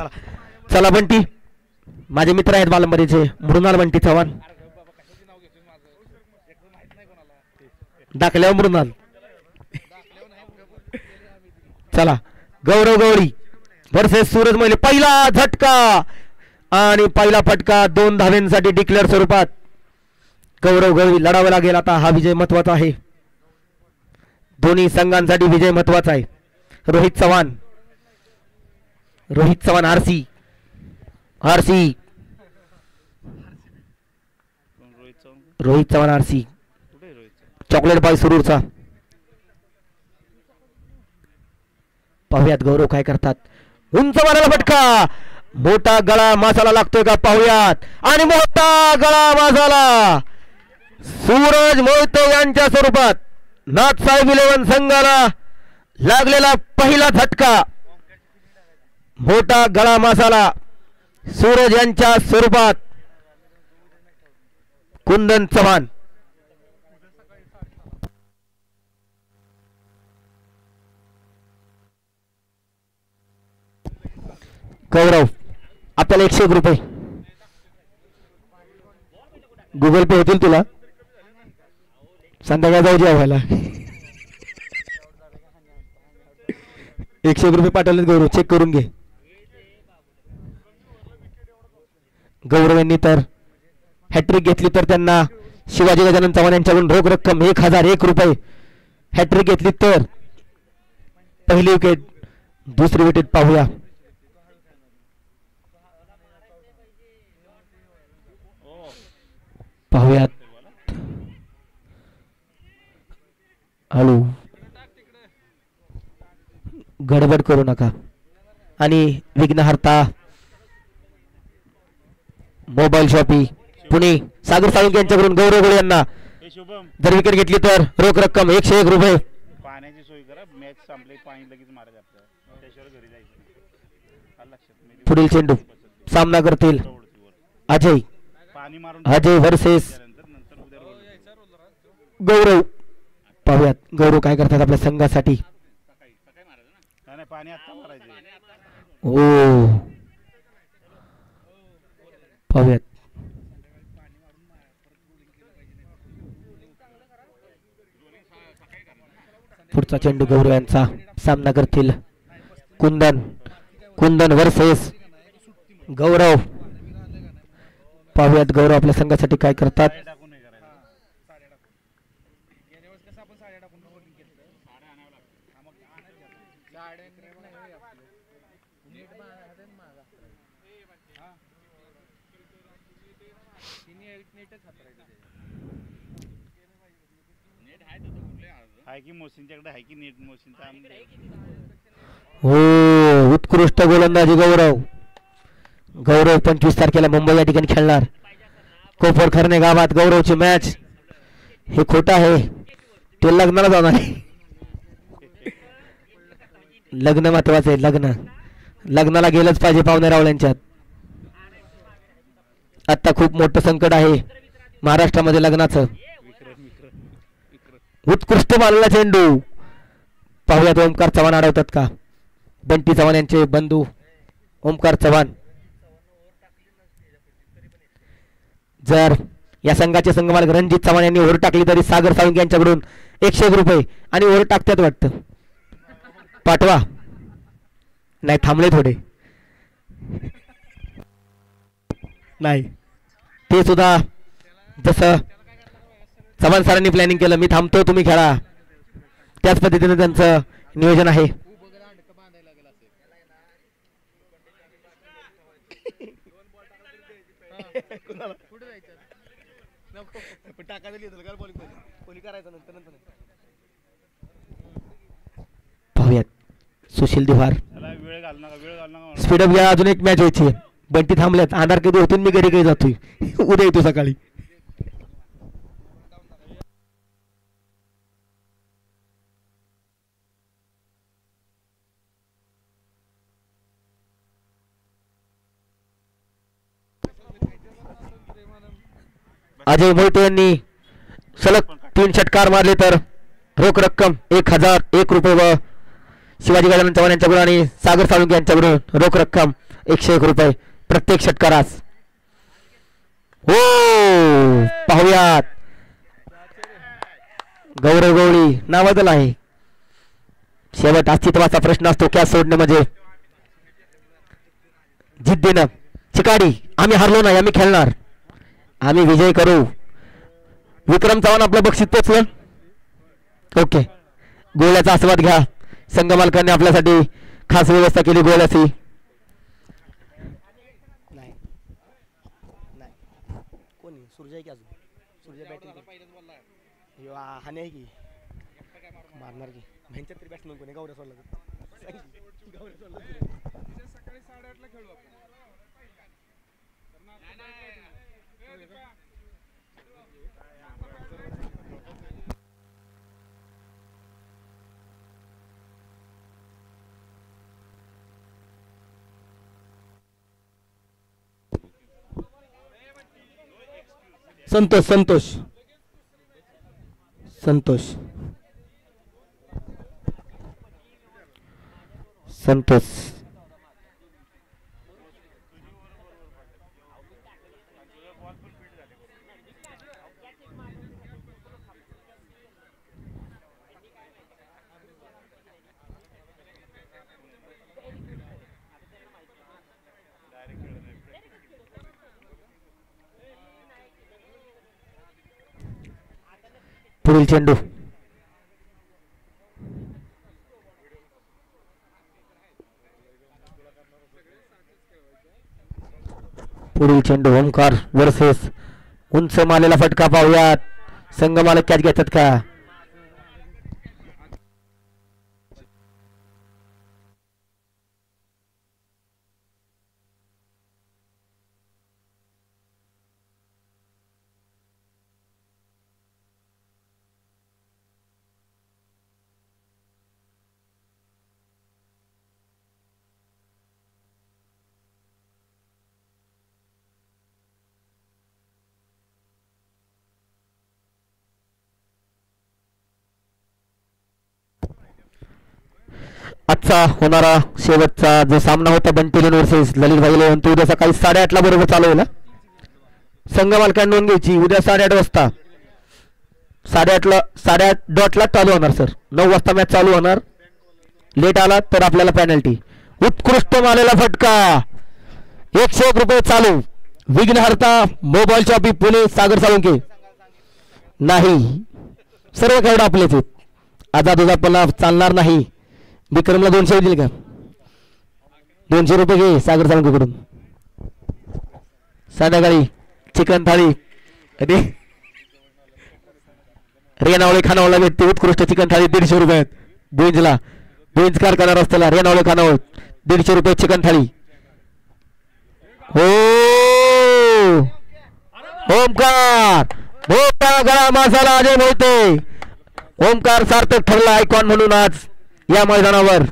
चला चला बंटी माझे मित्र आहेत बालंबरीचे मृणाल बंटी चव्हाण दाखल्यावर मृणाल चला गौरव गवळी वर्सेस सूरज मोहिले पहिला झटका आणि पहिला फटका 2 धावांसाठी डिक्लेअर स्वरूपात गौरव गवळी लढावा लागेल आता हा विजय महत्वाचा आहे दोन्ही संघांसाठी विजय महत्वाचा आहे Rohit Chavan RC Rohit Chavan RC chocolate by सुरूरचा पाहुयात गौरव काय करतात उंच मारायला फटका मोठा गळा मासाला लागतोय का पाहुयात आणि मोठा गळा मासाला सूरज मोहिते यांच्या स्वरूपात नाथसाहेब 11 संघाला लागलेला पहिला झटका मोठा गळा मासाला सूरज यांच्या स्वरूपात कुंदन चव्हाण गौरव आपल्याला 101 रुपये गुगल पे होतील तुला संध्याकाळी जाऊ जेवायला 101 रुपये पाठवलेत गौरव चेक करून घे गौरव यांनी तर हॅट्रिक घेतली तर त्यांना शिवाजी गजानन चव्हाण यांच्याकडून रोख रक्कम 1001 रुपये हॅट्रिक घेतली तर पहिली विकेट दुसरी विकेट पाहूया पाहुयात हळू गडबड करू नका आणि विघ्नहर्ता मोबाईल शॉपी पुणे सागर साळुंके यांच्याकडून गौरव गोळे यांना जर विकेट घेतली तर रोख रक्कम 101 रुपये पाण्याची सोय करा मॅच संपली पाणी लगेच मारायचं आपल्याला त्याशिवाय घरी जायचं पुढील चेंडू सामना करतील अजय वर्सेस गौरव पाहुयात गौरव काय करतात आपल्या संघासाठी ओ पाहुयात पुढचा चेंडू गौरव यांचा सामना करतील कुंदन वर्सेस गौरव पाहुयात गौरव आपल्या संघासाठी काय करतात हो उत्कृष्ट गोलंदाजी गौरव 25 तारखेला मुंबई या ठिकाणी खेळणार कोपरखर्णे गावात गौरवची मॅच हे खोटं आहे ते लग्नाला जाणार आहे लग्न महत्वाचं आहे लग्नाला गेलंच पाहिजे पाहुणे रावळ्यांच्यात आता खूप मोठं संकट आहे महाराष्ट्रामध्ये लग्नाचं उत्कृष्ट मानला चेंडू पाहुयात ओमकार चव्हाण अडवतात का बंटी चव्हाण यांचे बंधू ओमकार चव्हाण जर या संघाचे संघमालक रणजित चव्हाण यांनी ओव्हर टाकली तरी सागर साळुंके यांच्याकडून 101 रुपये आणि ओव्हर टाकतात वाटतं पाठवा नाही थांबले थोडे नाही ते सुद्धा जसं चव्हाण सरांनी प्लॅनिंग केलं मी थांबतो तुम्ही खेळा त्याच पद्धतीने त्यांचं नियोजन आहे पाहुयात सुशील दिवार स्पीडअप या अजून एक मॅच व्हायची बंटी थांबल्यात आधार कधी होतील मी घरी काही जातोय उद्या येतो सकाळी अजय मोहिते यांनी सलग 3 षटकार मारले तर रोख रक्कम 1001 रुपये व शिवाजी गजानन चव्हाण यांच्याकडून आणि सागर साळुंके यांच्याकडून रोख रक्कम 101 प्रत्येक षटकारास. हो पाहुयात गौरव गवळी नावादल आहे. शेवट अस्तित्वाचा प्रश्न असतो कॅच सोडणे म्हणजे. जिद्दीनं चिकाडी आम्ही हारलो नाही, आम्ही खेळणार, आम्ही विजय करू. विक्रम चव्हाण आपलं बक्षीस पोचलं. ओके गोळ्याचा आस्वाद घ्या. संघ मालकांनी आपल्यासाठी खास व्यवस्था केली गोळ्याची. कोणी सूर्य आहे की अजून सूर्य बॅटरी हाने आहे की मारणार की भयंकर तरी बॅट्समन कोणी गौऱ्या सोडला सकाळी 8:30 ला खेळू आपण. संतोष संतोष संतोष संतोष पुढील चेंडू. पुढील चेंडू ओमकार वर्सेस उंच मालेला फटका. पाहूयात संघ मालक कॅच घेतात का. आजचा होणारा शेवटचा जो सामना होता बंटी लेन वर्सेस ललित भाई तो उद्या सकाळी 8:30 ला बरोबर चालू होईल. संघ मालकांनी नोंद घ्यायची. उद्या 8:30 वाजता 8:30 चालू होणार सर. 9 वाजता मॅच चालू होणार. लेट आला तर आपल्याला पेनल्टी. उत्कृष्ट मालेला फटका 101 रुपये चालू. विघ्नहर्ता मोबाईल शॉपी पुणे सागर साळुंके नाही सर्व खेळाडू आपलेच आहेत. आझाद उजापला चालणार नाही. विक्रमला 200 दिले का. 200 रुपये घे सागर साळुंकेकडून. संध्याकाळी चिकन थाळी रेनावळे खानावळला भेटते. उत्कृष्ट चिकन थाळी 150 रुपयात. भुईंजला भुईंज कारखाना रस्त्याला रेनावळे खानावळ 150 रुपये चिकन थाळी. हो ओमकार मोठा गळा मसाला अजय मोहिते. ओमकार सार्थक ठरला आयकॉन म्हणून आज या मैदानावर.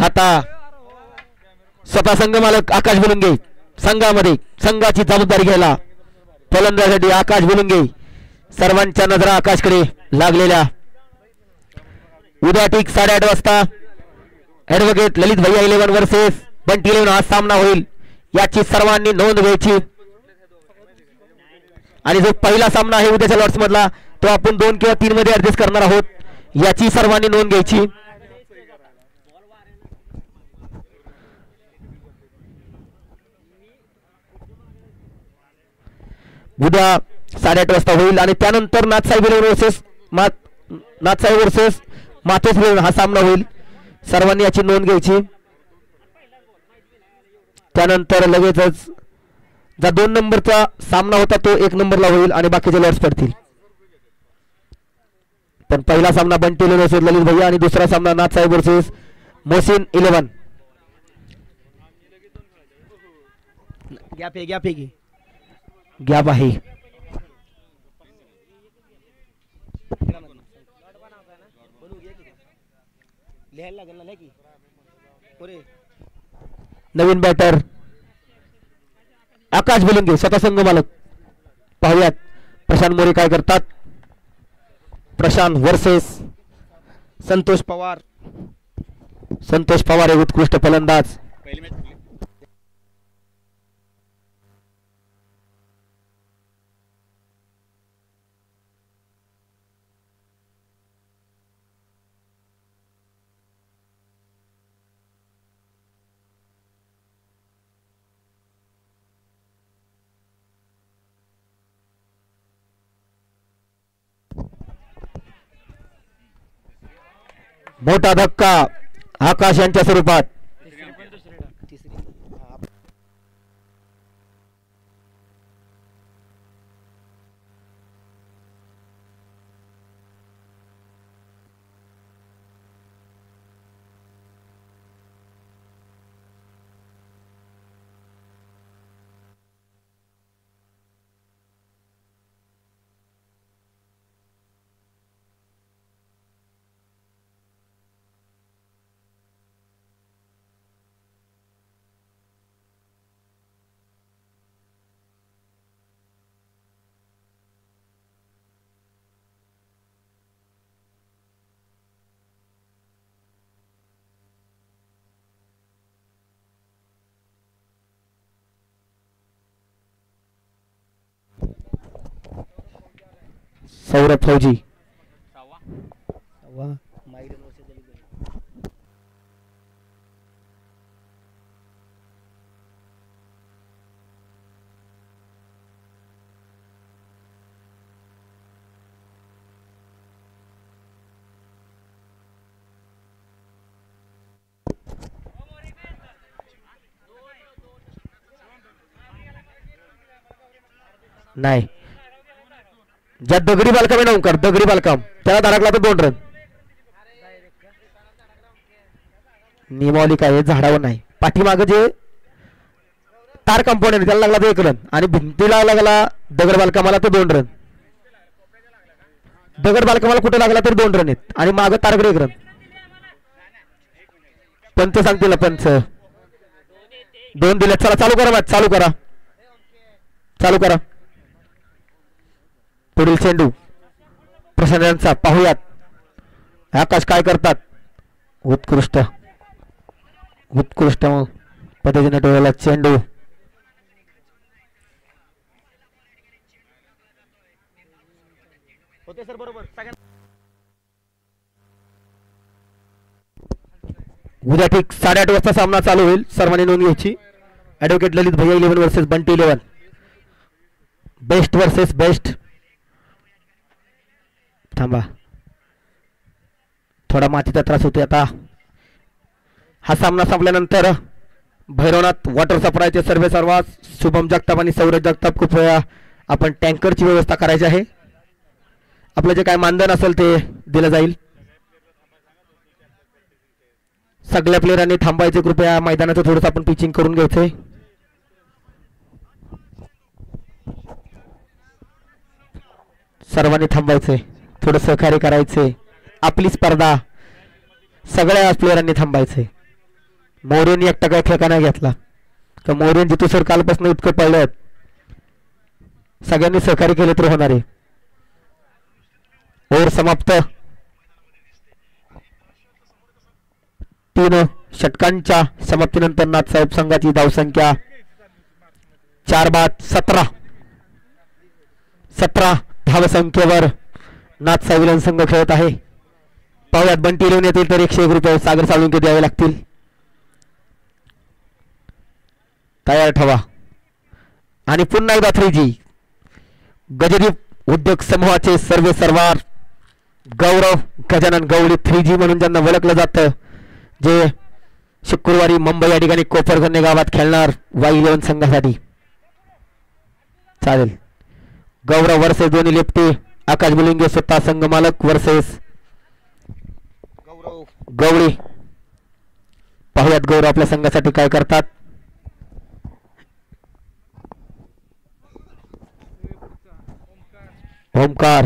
आता स्वतः संघ मालक आकाश बुलुंगे संघामध्ये संघाची जबाबदारी घ्यायला फलंदाजासाठी आकाश बुलुंगे. सर्वांच्या नजरा आकाशकडे लागलेल्या. उद्या ठीक 8:30 वाजता ऍडव्होकेट ललित भैया 11 वर्सेस बंटी 11 हा सामना होईल. याची सर्वांनी नोंद घ्यायची. आणि जो पहिला सामना आहे उद्याच्या लॉट्स मधला तो आपण 2 किंवा 3 मध्ये ऍडजस्ट करणार आहोत. याची सर्वांनी नोंद घ्यायची. उद्या 8:30 वाजता होईल. आणि त्यानंतर नाथसाहेब वर्सेस मातोस हा सामना होईल. सर्वांनी याची नोंद घ्यायची. त्यानंतर लगेचच जा 2 नंबरचा सामना होता तो 1 नंबरला होईल आणि बाकीचे लॉट्स पडतील. पण पहिला सामना बंटी वर्सेस ललित भैया आणि दुसरा सामना नाथसाहेब वर्सेस मोहसिन 11. गॅप आहे. नवीन बॅटर आकाश बुलुंगे स्वतः संघ मालक. पाहुयात प्रशांत मोरे काय करतात. प्रशांत वर्सेस संतोष पवार. संतोष पवार हे उत्कृष्ट फलंदाज. पहिली मॅच कुठली? मोठा धक्का आकाश यांच्या स्वरूपात. तिसरी हा, सौरभ फौजी. सहावा. सव्वा माईरन वर्ष झाली घरी. नाही ज्या दगडी बालकाम आहे ना ओंकार, दगडी बालकाम त्याला धडकला तर 2 रन. नियमावली काय आहे, झाडावर नाही. पाठीमागं जे तार कंपाऊंड त्याला लागला तर 1 रन आणि भिंतीला लागला दगड बालकामाला तर 2 रन. दगड बालकामाला कुठे लागला तर 2 रन आहेत आणि मागं तारकडे 1 रन. पंच सांगतील पंच 2 दिले. चला चालू करा मॅच, चालू करा, चालू करा. पुढील चेंडू प्रशांत यांचा पाहूयात आकाश काय करतात. उत्कृष्ट उत्कृष्ट पद्धतीने डोळ्याला चेंडू. होते सर बरोबर सगळ्यांना. उद्या ठीक 8:30 वाजता सामना चालू होईल. सर्वांनी नोंद घ्यायची. ॲडव्होकेट ललित भैया 11 versus Bunty 11. Best versus best. थांबा थोडा मातीचा त्रास होते. आता हा सामना संपल्यानंतर भैरवनाथ वॉटर सप्लायचे सर्वे सर्वा शुभम जगताप आणि सौरभ जगताप कृपया आपण टँकरची व्यवस्था करायची आहे. आपलं जे काय मानधन असेल ते दिलं जाईल. सगळ्या प्लेयरांनी थांबायचे कृपया. मैदानाचं थोडंसं आपण पिचिंग करून घ्यायचंय. सर्वांनी थांबायचंय, थोडं सहकार्य करायचे. आपली स्पर्धा सगळ्या प्लेयरांनी थांबायचे. मोरेंनी एकटा काय ठेका नाही घेतला तर मोरेन जितू सर कालपासून इतकं पडलं. सगळ्यांनी सहकार्य केले तर होणार आहे. ओव्हर समाप्त. 3 षटकांच्या समाप्तीनंतर नाथसाहेब संघाची धावसंख्या 4 बाद 17. 17 धावसंख्येवर नाथसाहेब संघ खेळत आहे. पाहुयात बंटी लिहून येतील तर 101 रुपये सागर साळुंके द्यावे लागतील. तयार ठेवा. आणि पुन्हा एकदा 3G गजदीप उद्योग समूहाचे सर्वे सर्वार गौरव गजानन गवळी 3G म्हणून ज्यांना ओळखलं जातं, जे शुक्रवारी मुंबई या ठिकाणी कोपरगन्ने गावात खेळणार वाई11 संघासाठी. चालेल. गौरव वर्सेस दोन्ही लेफ्टी. आकाश बुलिंगे स्वतः संघ मालक वर्सेस गौरव गवळी. पाहुयात गौरव आपल्या संघासाठी काय करतात. ओमकार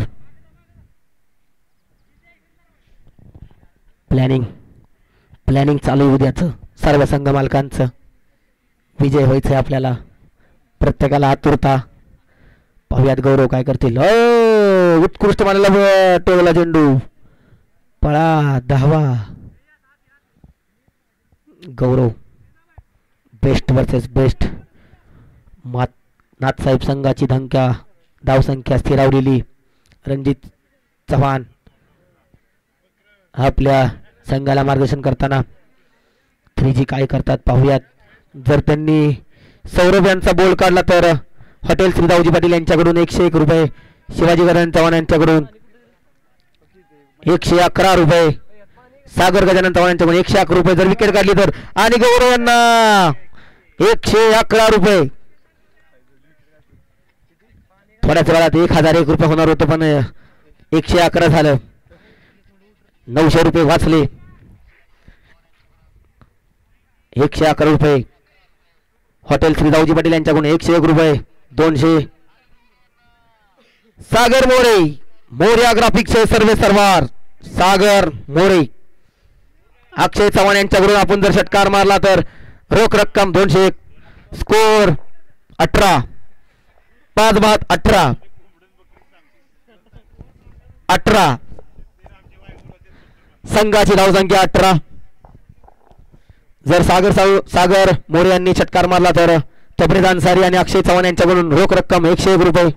प्लॅनिंग चालू आहे उद्याचं. सर्व संघ मालकांचं विजय व्हायचंय आपल्याला. प्रत्येकाला आतुरता. पाहुयात गौरव काय करतील. उत्कृष्ट मानला टेवला चेंडू. पळा 10वा. गौरव बेस्ट वर्सेस बेस्ट. नाथसाहेब संघाची धावसंख्या स्थिरावलेली. रणजित चव्हाण आपल्या संघाला मार्गदर्शन करताना 3G काय करतात पाहूयात. जर त्यांनी सौरभ यांचा बोल काढला तर हॉटेल श्री दाऊजी पाटील यांच्याकडून 101 रुपये, शिवाजी गजानन चव्हाण यांच्याकडून 111 रुपये, सागर गजानन चव्हाण यांच्याकडून 111 रुपये. जर विकेट काढली तर आणि गौरव यांना 111 रुपये. थोड्याच वेळात 1001 रुपये होणार होतं पण 111 झालं. 900 रुपये वाचले. 111 रुपये. हॉटेल श्री दाऊजी पाटील यांच्याकडून 101 रुपये. 200. सागर मोरे, मोर्या ग्राफिक्सचे सर्वे सर्वार सागर मोरे. अक्षय चव्हाण यांच्याकडून आपण जर षटकार मारला तर रोख रक्कम 200. स्कोर 18. 5 बाद 18. 18 संघाची धावसंख्या 18. जर सागर मोरे यांनी षटकार मारला तर तबरेज अन्सारी आणि अक्षय चव्हाण यांच्याकडून रोख रक्कम 101 रुपये.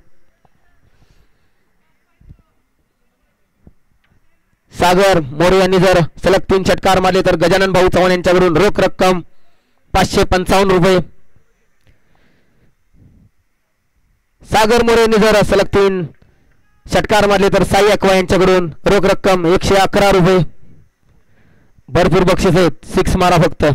सागर मोरे यांनी जर सलग 3 षटकार मारले तर गजानन भाऊ चव्हाण यांच्याकडून रोख रक्कम 555 रुपये. सागर मोरे यांनी जर सलग 3 षटकार मारले तर साई अकवा यांच्याकडून रोख रक्कम 111 रुपये. भरपूर बक्षीस आहेत. 6 मारा फक्त.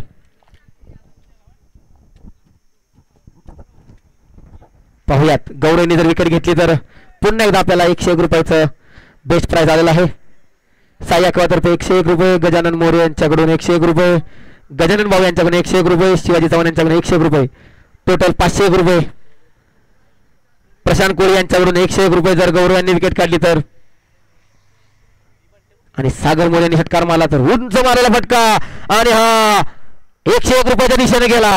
पाहूयात गौरवने जर विकेट घेतली तर पुन्हा एकदा आपल्याला 101 रुपयाचं बेस्ट प्राइज आलेलं आहे. साई अकवा तर्फे 101 रुपये, गजानन मोरे यांच्याकडून 101 रुपये, गजानन भाऊ यांच्याकडून 101 रुपये, शिवाजी चव्हाण यांच्याकडून 101 रुपये, टोटल 501 रुपये. प्रशांत कोळी यांच्याकडून 101 रुपये जर गौरव यांनी विकेट काढली तर. आणि सागर मोरे यांनी षटकार मारला तर उंच मारायला फटका आणि हा 101 रुपयाच्या दिशेने गेला.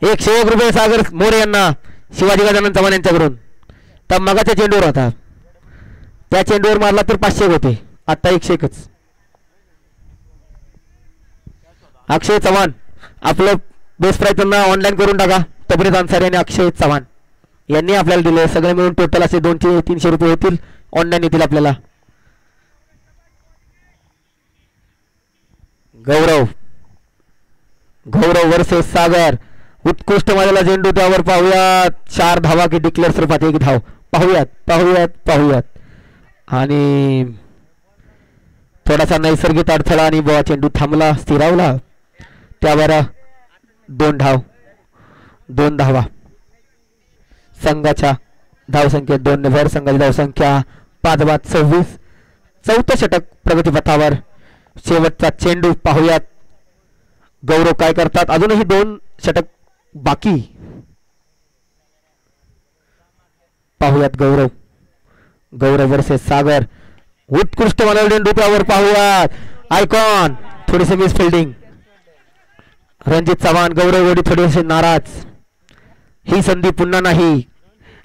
101 रुपये सागर मोरे यांना शिवाजी गजानन चव्हाण यांच्याकडून. तर मगाच्या चेंडूवर होता, त्या चेंडूवर मारला तर 500 होते, आता 101च. अक्षय चव्हाण आपलं बेस्ट प्राइज त्यांना ऑनलाईन करून टाका. तबरेज अन्सारी आणि अक्षय चव्हाण यांनी आपल्याला दिले. सगळे मिळून टोटल असे 200-300 रुपये होतील, ऑनलाईन येतील आपल्याला. गौरव वर्सेस सागर. उत्कृष्ट मारलेला चेंडू, त्यावर पाहूयात 4 धावा की डिक्लेअर स्वरूपात 1 धाव. पाहूयात आणि थोडासा नैसर्गिक अडथळा आणि चेंडू थांबला, स्थिरावला, त्यावर 2 धावा. संघाच्या धावसंख्येत 2 ने भर. संघाची धावसंख्या 5 बाद 26. 4थं षटक प्रगतीपथावर. शेवटचा चेंडू पाहूयात गौरव काय करतात. अजूनही 2 षटक बाकी. पाहूयात गौरव वर्सेस सागर. उत्कृष्ट मानव चेंडू, त्यावर पाहूयात आयकॉन. थोडीशी मिस फिल्डिंग. रणजित चव्हाण, गौरव गोडी थोडेसे नाराज. ही संधी पुन्हा नाही.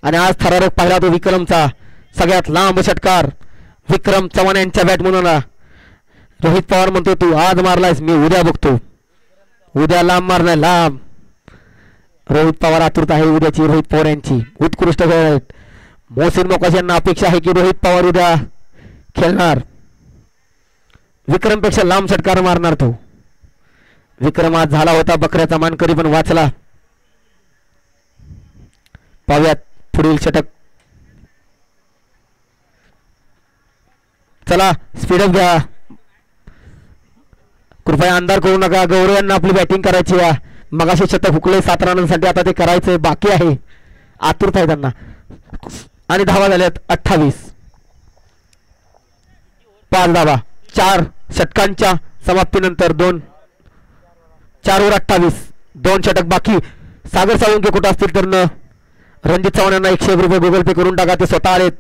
आणि आज थरारक पाहिला तो विक्रमचा सगळ्यात लांब षटकार. विक्रम चव्हाण यांच्या बॅटमनला रोहित पवार म्हणतो तू आज मारलायस, मी उद्या बघतो. उद्या लांब मारलाय, लांब. रोहित पवार आतुरता आहे उद्याची रोहित पवार यांची. उत्कृष्ट खेळ आहेत. मोहसिन मोकाश यांना अपेक्षा आहे की रोहित पवार उद्या खेळणार. विक्रमपेक्षा लांब षटकार मारणार तो. विक्रम आज झाला होता बकऱ्याचा मानकरी पण वाचला. पाहूयात पुढील षटक. चला स्पीडअप घ्या, कृपया अंधार करू नका. गौरव यांना आपली बॅटिंग करायची आहे. मगाशी षटक हुकले 7 रनांसाठी, आता ते करायचंय बाकी आहे. आतुरता आहे त्यांना. आणि धावा झाल्यात 28. 5 धावा 4 षटकांच्या समाप्तीनंतर. 4 वर 28. 2 षटक बाकी. सागर साळुंके कुठं असतील तर न रणजित चव्हाण यांना 101 रुपये गुगल पे करून टाका, ते स्वतः आलेत.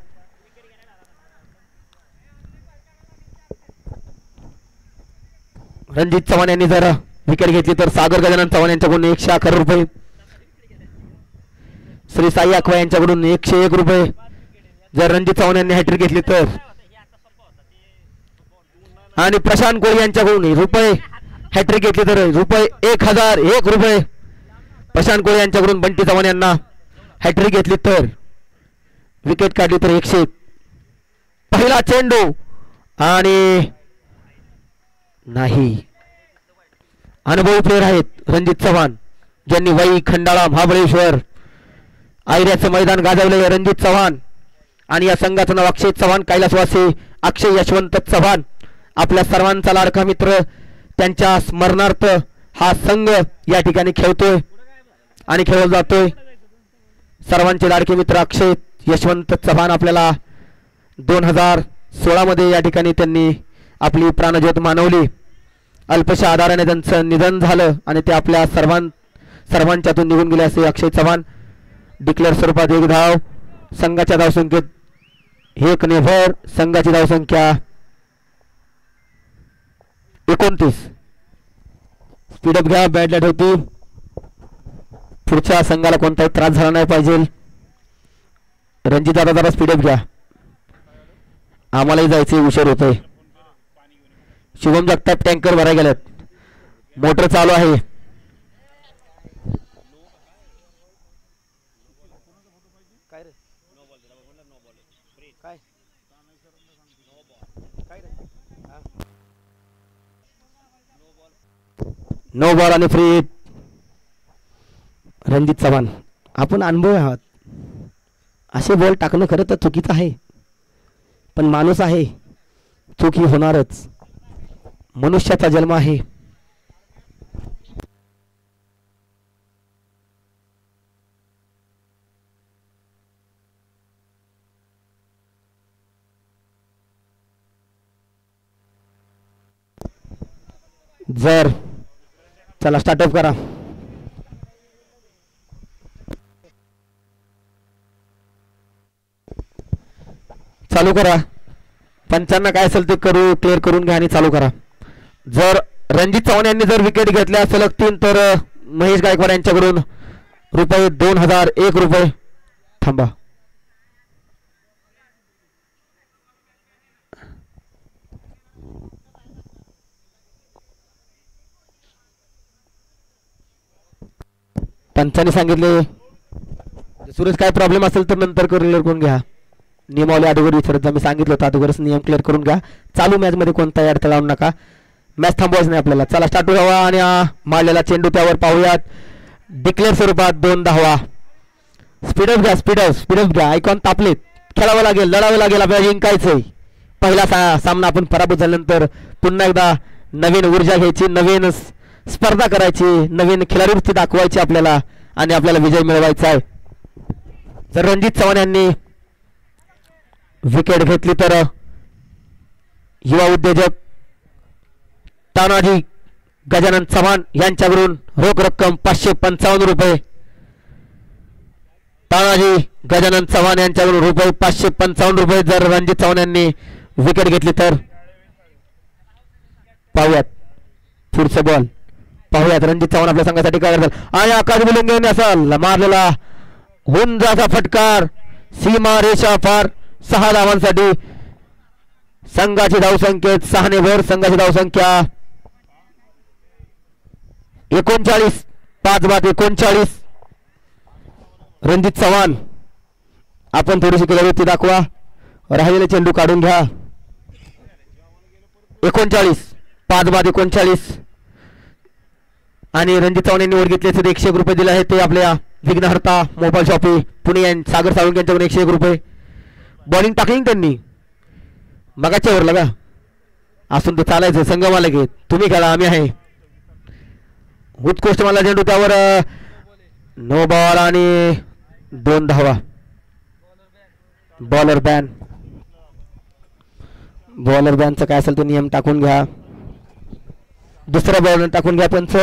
रणजित चव्हाण यांनी जर विकेट घेतली तर सागर गजानन चव्हाण यांच्याकडून 111 रुपये. श्री साई अखवा यांच्याकडून 101 रुपये. जर रणजित चव्हाण यांनी हॅट्रिक घेतली तर. आणि प्रशांत कोळी यांच्याकडून रुपये हॅट्रिक घेतली तर रुपये 1001 प्रशांत कोळे यांच्याकडून बंटी चव्हाण यांना हॅट्रिक घेतली तर विकेट काढली तर 100. पहिला चेंडू आणि नाही. अनुभवी प्लेयर आहेत रणजित चव्हाण ज्यांनी वाई खंडाळा महाबळेश्वर आयऱ्याचं मैदान गाजवले. रणजित चव्हाण आणि या संघाचं नाव अक्षय चव्हाण कैलासवासी अक्षय यशवंत चव्हाण आपल्या सर्वांचा लाडका मित्र. त्यांच्या स्मरणार्थ हा संघ या ठिकाणी खेळतोय आणि खेळला जातोय. सर्वांचे लाडके मित्र अक्षय यशवंत चव्हाण आपल्याला 2016 मध्ये या ठिकाणी त्यांनी आपली प्राणज्योत मानवली. अल्पशा आधाराने त्यांचं निधन झालं आणि ते आपल्या सर्वांच्यातून निघून गेले. असे अक्षय चव्हाण डिक्लेअर स्वरूपात 1 धाव. संघाच्या धावसंख्येत 1 नेभर. संघाची धावसंख्या 29. स्पीडअप घ्या. बॅटला ठेवती. पुढच्या संघाला कोणताही त्रास झाला नाही पाहिजे. रणजित दादा जरा स्पीडअप घ्या. आम्हालाही जायचं उशीर होतोय. शुभम जगताप टँकर भरायला गेल्यात. मोटर चालू आहे. काय रे काय काय रे नो बॉल आणि फ्री हिट. रणजित चव्हाण आपण अनुभव आहात. असे बॉल टाकणं खरं तर चुकीचं आहे पण माणूस आहे चूक ही होणारच. मनुष्याचा जन्म आहे. जर चला स्टार्टअप करा. चालू करा. पंचांना काय असेल ते क्लिअर करून घ्या आणि चालू करा. जर रणजित चव्हाण यांनी जर विकेट घेतल्या सलग 3 तर महेश गायकवाड यांच्याकडून रुपये 2001 थांबा. पंचांनी सांगितले सुरेश काय प्रॉब्लेम असेल तर नंतर क्लिअर करून घ्या. नियमावली अगोदर विचारत मी सांगितलं होतं अगोदरच नियम क्लिअर करून घ्या. चालू मॅच मध्ये कोणताही अडथळा आणू नका. मॅच थांबवायच नाही आपल्याला. चला स्टार्ट व्हावा आणि मारलेला चेंडू त्यावर पाहूयात. डिक्लेअर स्वरूपात 2 धावा. स्पीडअप घ्या. स्पीडअप घ्या. आयकॉन तापलेत. खेळावं लागेल. लढावं लागेल. आपल्याला जिंकायचंय. पहिला सामना आपण पराभूत झाल्यानंतर पुन्हा एकदा नवीन ऊर्जा घ्यायची. नवीन स्पर्धा करायची. नवीन खिलाडूवृत्ती दाखवायची आपल्याला आणि आपल्याला विजय मिळवायचा आहे. जर रणजित चव्हाण यांनी विकेट घेतली तर युवा उद्योजक तानाजी गजानन चव्हाण यांच्याकडून रोख रक्कम 555 रुपये. तानाजी गजानन चव्हाण यांच्याकडून रुपये 555 रुपये. जर रणजित चव्हाण यांनी विकेट घेतली तर पाहूयात पुढचं बॉल. पाहूयात रणजित चव्हाण आपल्या संघासाठी काय करतात. आणि आकाश बुलंगे असाल मारलेला हुंजाचा फटकार. सीमा रेषा पार. 6 धावांसाठी संघाची धावसंख्येत 6 ने भर. संघाची धावसंख्या 39. 5 बाद 39. रणजित चव्हाण आपण थोडीशी क्लिअरिटी दाखवा. राहिलेले चेंडू काढून घ्या. 39. 5 बाद 39. आणि रणजित चव्हाण यांनी वर घेतल्याचे 101 रुपये दिले आहेत. ते आपल्या विघ्नहर्ता मोबाईल शॉपी पुणे सागर साळुंके यांच्याकडून 101 रुपये. बॉलिंग टाकली त्यांनी मगाच्या वर लगा असून ते चालायचं. संघ मला घेत तुम्ही खेळा आम्ही आहे. उत्कृष्ट मला चेंडू त्यावर नो बॉल आणि 2 धावा. बॉलर बॅनचा काय असेल तो नियम टाकून घ्या. दुसरा बॉलर टाकून घ्या. पंच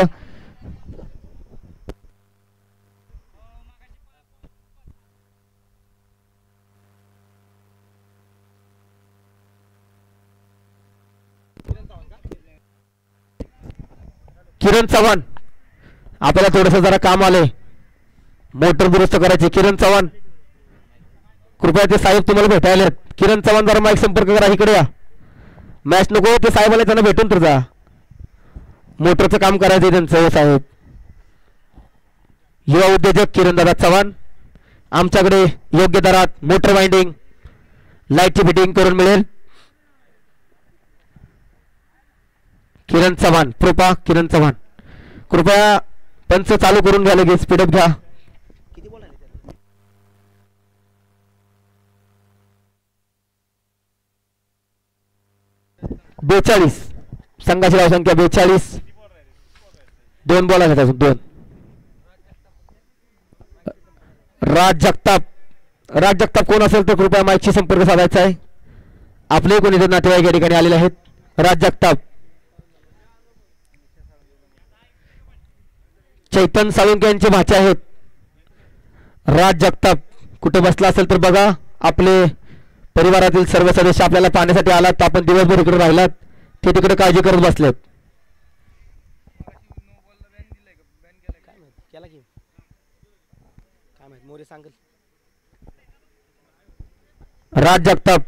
किरण चव्हाण आपल्याला थोडस जरा काम आले. मोटर दुरुस्त करायचे. किरण चव्हाण कृपया ते साहेब तुम्हाला भेटायला. किरण चव्हाण जरा माईक संपर्क करा. इकडे या. मॅच नको ते साहेबाला त्यांना भेटून तर जा. मोटरचं काम करायचं त्यांचं साहेब. युवा उद्योजक किरणदादा चव्हाण, आमच्याकडे योग्य दरात मोटर वाइंडिंग लाईटची फिटिंग करून मिळेल. किरण चव्हाण, किरण चव्हाण, कृपया पंच चालू करून घ्या, लगेच स्पीडअप घ्या. किती बॉल आले त्याला? 42 संघाची धावसंख्या 42. 2 बॉल आहेत अजून 2. राज जगताप कोण असेल तर कृपया माईकशी संपर्क साधायचा आहे. आपले कोणी जर नातेवाईक या ठिकाणी आलेले आहेत. राज जगताप, चैतन साळुंके यांचे भाचे आहेत. राज जगताप कुठे बसला असेल तर बघा. आपले परिवारातील सर्व सदस्य आपल्याला पाहण्यासाठी आलात. आपण दिवसभर इकडे राहिलात, ते तिकडे काळजी करत बसलेत. काय माहित केला की काय माहित मोरे सांगेल. राज जगताप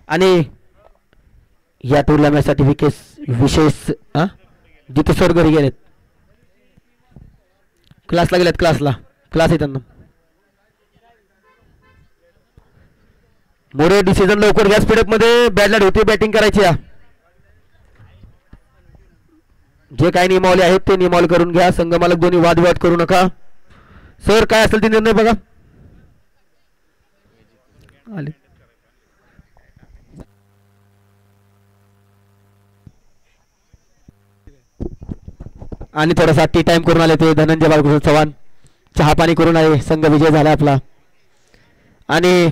आणि या टुर्नामेंटसाठी विशेष जिथे सर घरी गेलेत, क्लासला गेलेत. क्लास आहे त्यांना. मोरे डिसिजन लवकर घ्या. स्पीडअप मध्ये बॅटला होती बॅटिंग करायची. जे काही नियमावली आहेत ते नियमावली करून घ्या. संघमालक दोन्ही वादविवाद करू नका. सर काय असेल ते निर्णय बघा. आले आणि थोडासा टी टाइम करून आले ते धनंजय बाळकृष्ण चव्हाण. चहा पाणी करून आले. संघ विजय झाला आपला. आणि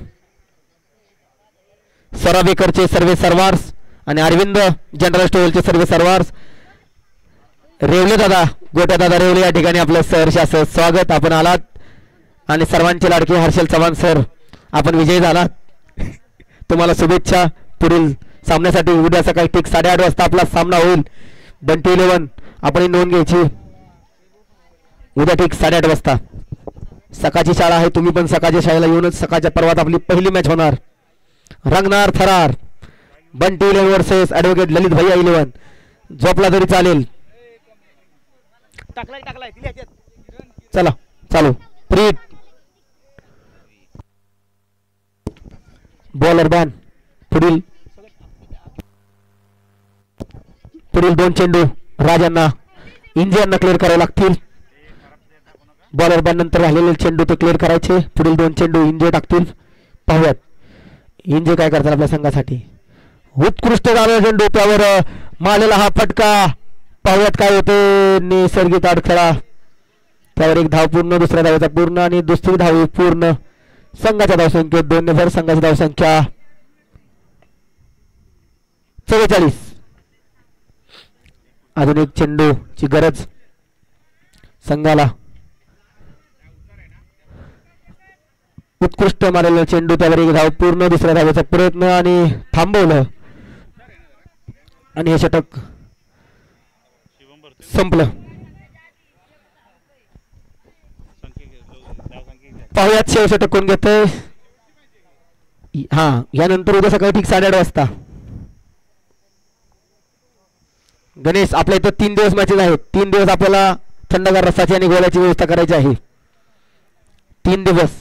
सराबेकरचे सर्वे सर्वार्स आणि अरविंद जनरल स्टोअरचे सर्वे सर्वार्स. रेवले दादा, गोट्या दादा रेवले या ठिकाणी आपलं सहर्ष असं स्वागत. आपण आलात आणि सर्वांचे लाडके हर्षल चव्हाण सर, आपण विजयी झालात. तुम्हाला शुभेच्छा पुढील सामन्यासाठी. उद्या सकाळी ठीक 8:30 वाजता आपला सामना होईल. बंटी 11 आपण नोंद घ्यायची. उद्या ठीक 8:30 वाजता सकाळची शाळा आहे. तुम्ही पण सकाळच्या शाळेला येऊनच सकाळच्या पर्वात आपली पहिली मॅच होणार. रंगणार थरार. बंटी 11 वर्सेस ॲडव्होकेट ललित भैया 11. झोपला तरी चालेल. टाकलाय दिली ह्याच्यात. चला चालू. प्रीत बॉलर बॅन. पुढील 2 चेंडू राजांना इंजियांना क्लिअर करावे लागतील. बॉलर बॅन नंतर राहिलेले चेंडू ते क्लिअर करायचे. पुढील 2 चेंडू इंजे टाकतील. पाहूयात इंजे काय करतात आपल्या संघासाठी. उत्कृष्ट झालेला चेंडू, त्यावर मारलेला हा फटका. पाहूयात काय होते. नैसर्गिक अडथळा. त्यावर एक धाव पूर्ण, दुसऱ्या धावेचा पूर्ण आणि दुसरी धाव पूर्ण. संघाच्या धावसंख्येत 2 ने भर. संघाची धावसंख्या 44. अजून एक चेंडूची गरज संघाला. उत्कृष्ट मारलेला चेंडू, त्यावर एक धाव पूर्ण, दुसऱ्या धावेचा प्रयत्न आणि थांबवलं. आणि हे षटक संपलं. पाहुयात शेव षटक कोण घेतोय. यानंतर उद्या सकाळी ठीक 8:30 वाजता. गणेश, आपल्या इथं 3 दिवस मॅचेस आहेत. 3 दिवस आपल्याला थंडगार रसाची आणि गोळ्याची व्यवस्था करायची आहे. 3 दिवस.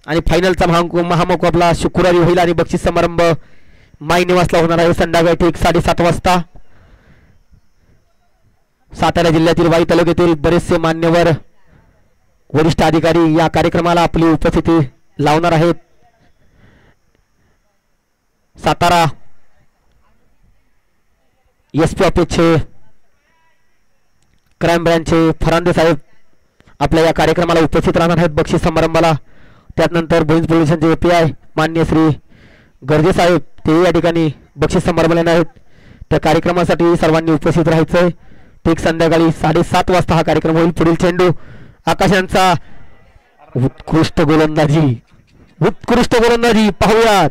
आणि फायनलचा महामुकाबला शुक्रवारी होईल आणि बक्षीस समारंभ माई निवासला होणार आहे संध्याकाळी ठीक 7:30 वाजता. सातारा जिल्ह्यातील वाई तालुक्यातील बरेचसे मान्यवर वरिष्ठ अधिकारी या कार्यक्रमाला आपली उपस्थिती लावणार आहेत. सातारा SP ऑफिसचे क्राईम ब्रँचचे फरांदे साहेब आपल्या या कार्यक्रमाला उपस्थित राहणार आहेत बक्षीस समारंभाला. त्यानंतर भुईंज पोलीस स्टेशनचे API मान्य श्री गर्जे साहेब ते या ठिकाणी बक्षीस समारंभाला येणार आहेत. त्या कार्यक्रमासाठी सर्वांनी उपस्थित राहायचंय. ठीक संध्याकाळी 7:30 वाजता हा कार्यक्रम होईल. पुढील चेंडू आकाश यांचा. उत्कृष्ट गोलंदाजी पाहूयात.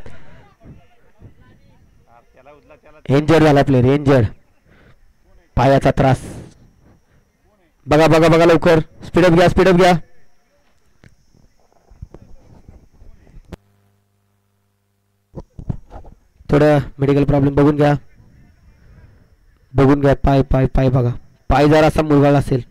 इंजर्ड झाला प्लेअर, इंजर्ड. पायाचा त्रास. बघा लवकर. स्पीडअप घ्या. थोडं मेडिकल प्रॉब्लेम बघून घ्या. पाय पाय पाय बघा. पाय जरा असा मुरगाळला असेल.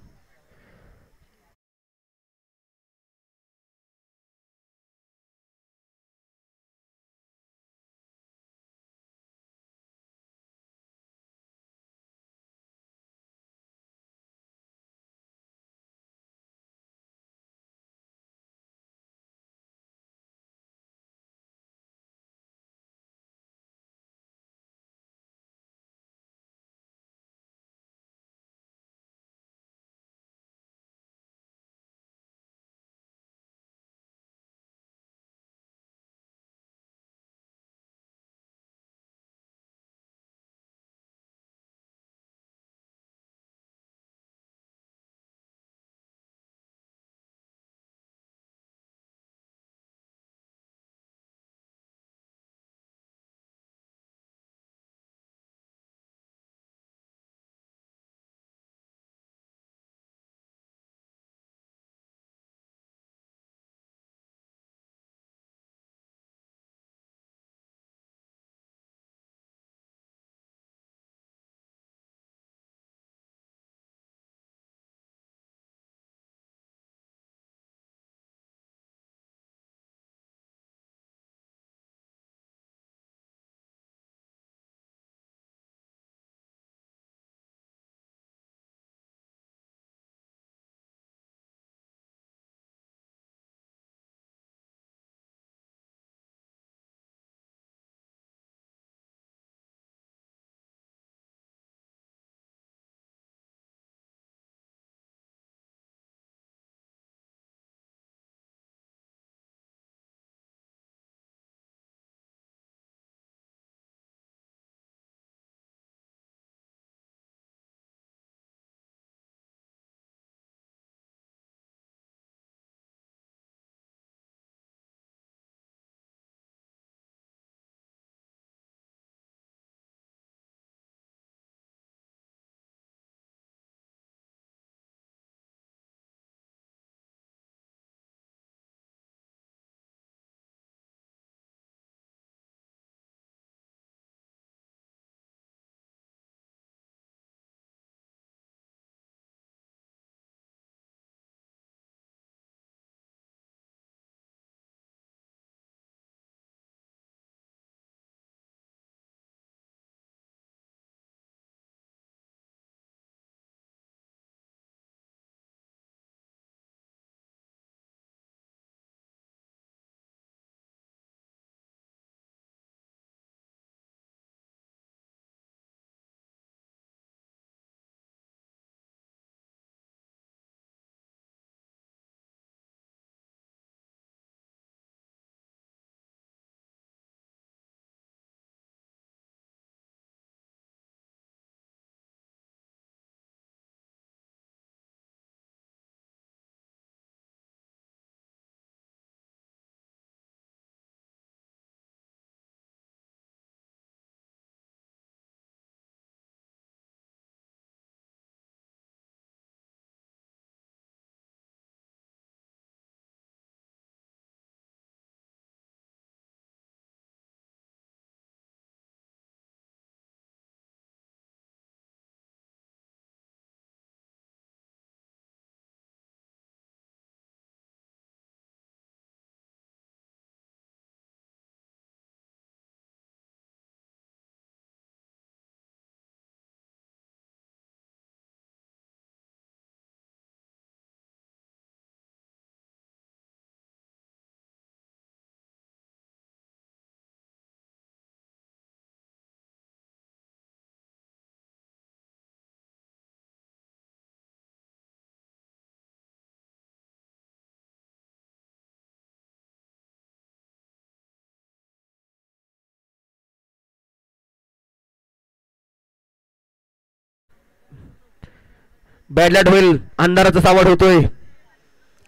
बॅड लॅट होईल. अंधाराचा सावड होतोय.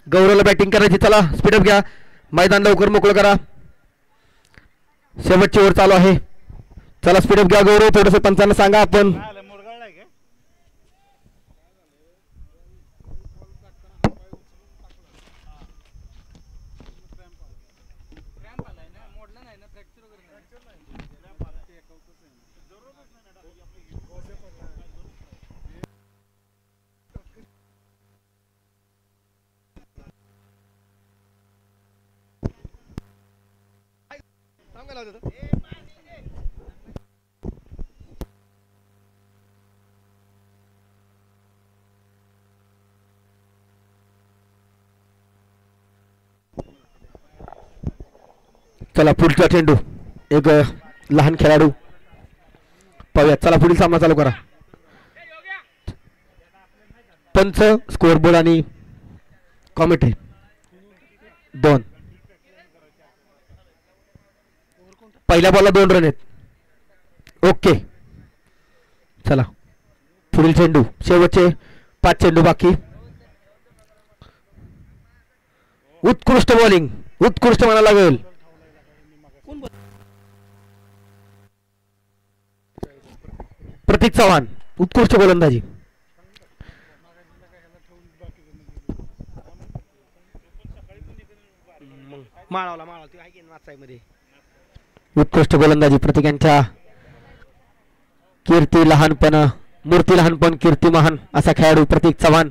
गौरवला बॅटिंग करायची. चला स्पीडअप घ्या. मैदान लवकर मोकळं करा. शेवटची ओव्हर चालू आहे. चला स्पीडअप घ्या गौरव. थोडंसं पंचांना सांगा आपण. मुरगाळलाय का? क्रॅम्प आलाय ना, मोडला नाही ना, फ्रॅक्चर वगैरे नाही. चला पुढचा चेंडू एक लहान खेळाडू पाहूया. चला पुढील सामना चालू करा. पंच, स्कोअर बोर्ड आणि कॉमेंट्री 2. पहिल्या बॉलला 2 रन आहेत. ओके चला पुढील चेंडू. शेवटचे 5 चेंडू बाकी. उत्कृष्ट बॉलिंग, उत्कृष्ट म्हणायला लागेल. प्रतीक चव्हाण उत्कृष्ट गोलंदाजी. माळावला ते आहे की नाचायमध्ये. उत्कृष्ट गोलंदाजी प्रतीक यांच्या. कीर्ती लहानपण, मूर्ती लहानपण, कीर्ती महान असा खेळाडू प्रतीक चव्हाण.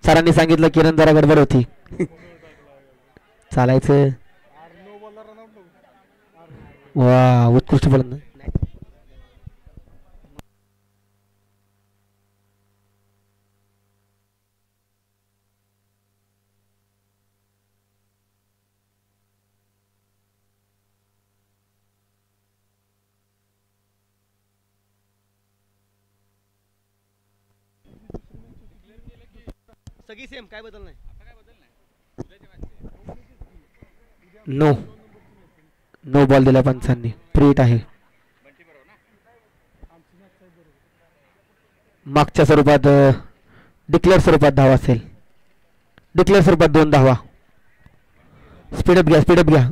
सरांनी सांगितलं किरण जरा गडबड होती. चालायचं. वा उत्कृष्ट गोलंदाज. सगळी सेम, काय बदल नाही. नो नो बॉल दिला पंचांनी. फ्रीट आहे. मागच्या स्वरूपात डिक्लेअर स्वरूपात धावा असेल. डिक्लेअर स्वरूपात 2 धावा. स्पीडअप घ्या, स्पीडअप घ्या.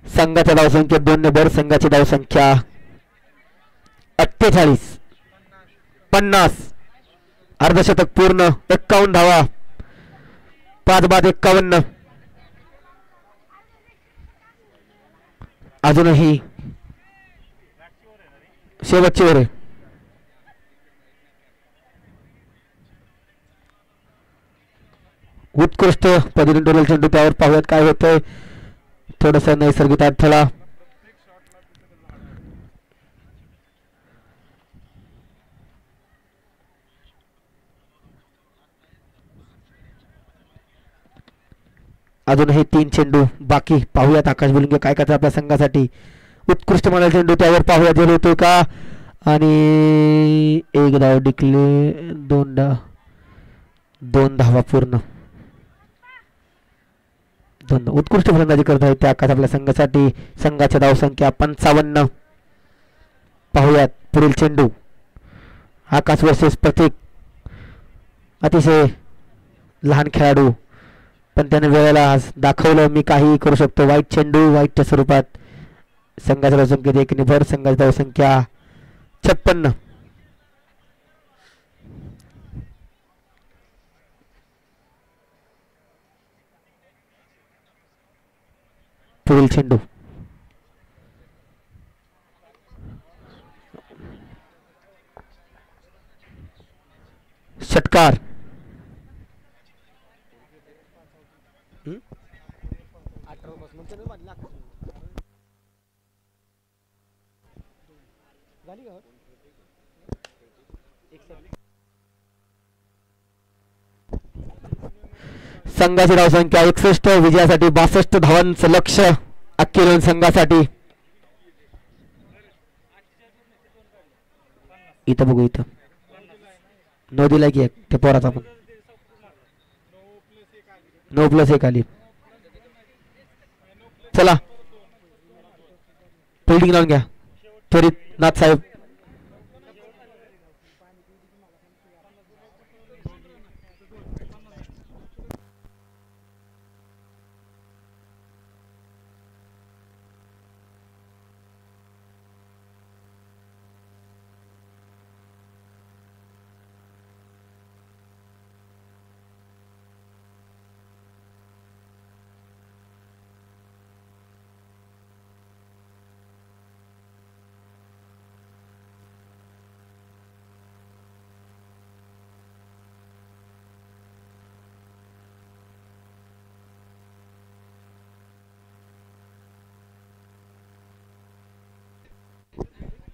संघाच्या धावसंख्येत 2 ने भर. संघाची धावसंख्या 48. 50. अर्धशतक पूर्ण. 51 धावा. 5 बाद 51. अजूनही शेवटची ओव्हर आहे. उत्कृष्ट पद्धतीने डोरेल चेंडू. त्यावर पाहूयात काय होतंय. थोडस नैसर्गिक अडथळा. अजूनही 3 चेंडू बाकी. पाहूयात आकाश बुलिंगे काय करतात आपल्या संघासाठी. उत्कृष्ट म्हणाल चेंडू. त्यावर पाहूया जेल होतोय का. आणि 1 धाव डिक्ले. 2 धावा पूर्ण. 2 उत्कृष्ट फलंदाजी करत आहेत ते आकाश आपल्या संघासाठी. संघाच्या धावसंख्या 55. पाहूयात पुढील चेंडू. आकाश वर्सेस प्रतीक. अतिशय लहान खेळाडू पण त्याने वेळेला आज दाखवलं मी काहीही करू शकतो. वाईट चेंडू वाईटच्या स्वरूपात. संघाच्या धावसंख्येत 1 ने भर. संघाची धावसंख्या 56. पुढील चेंडू. षटकार. संघाची धावसंख्या 61. विजयासाठी 62 धावांचं लक्ष्य अखिल संघासाठी. इथं बघू. इथं नो दिला की ते पोराचा पण 9+1 आली. चला फिल्डिंग लावून घ्या त्वरित नाथ साहेब.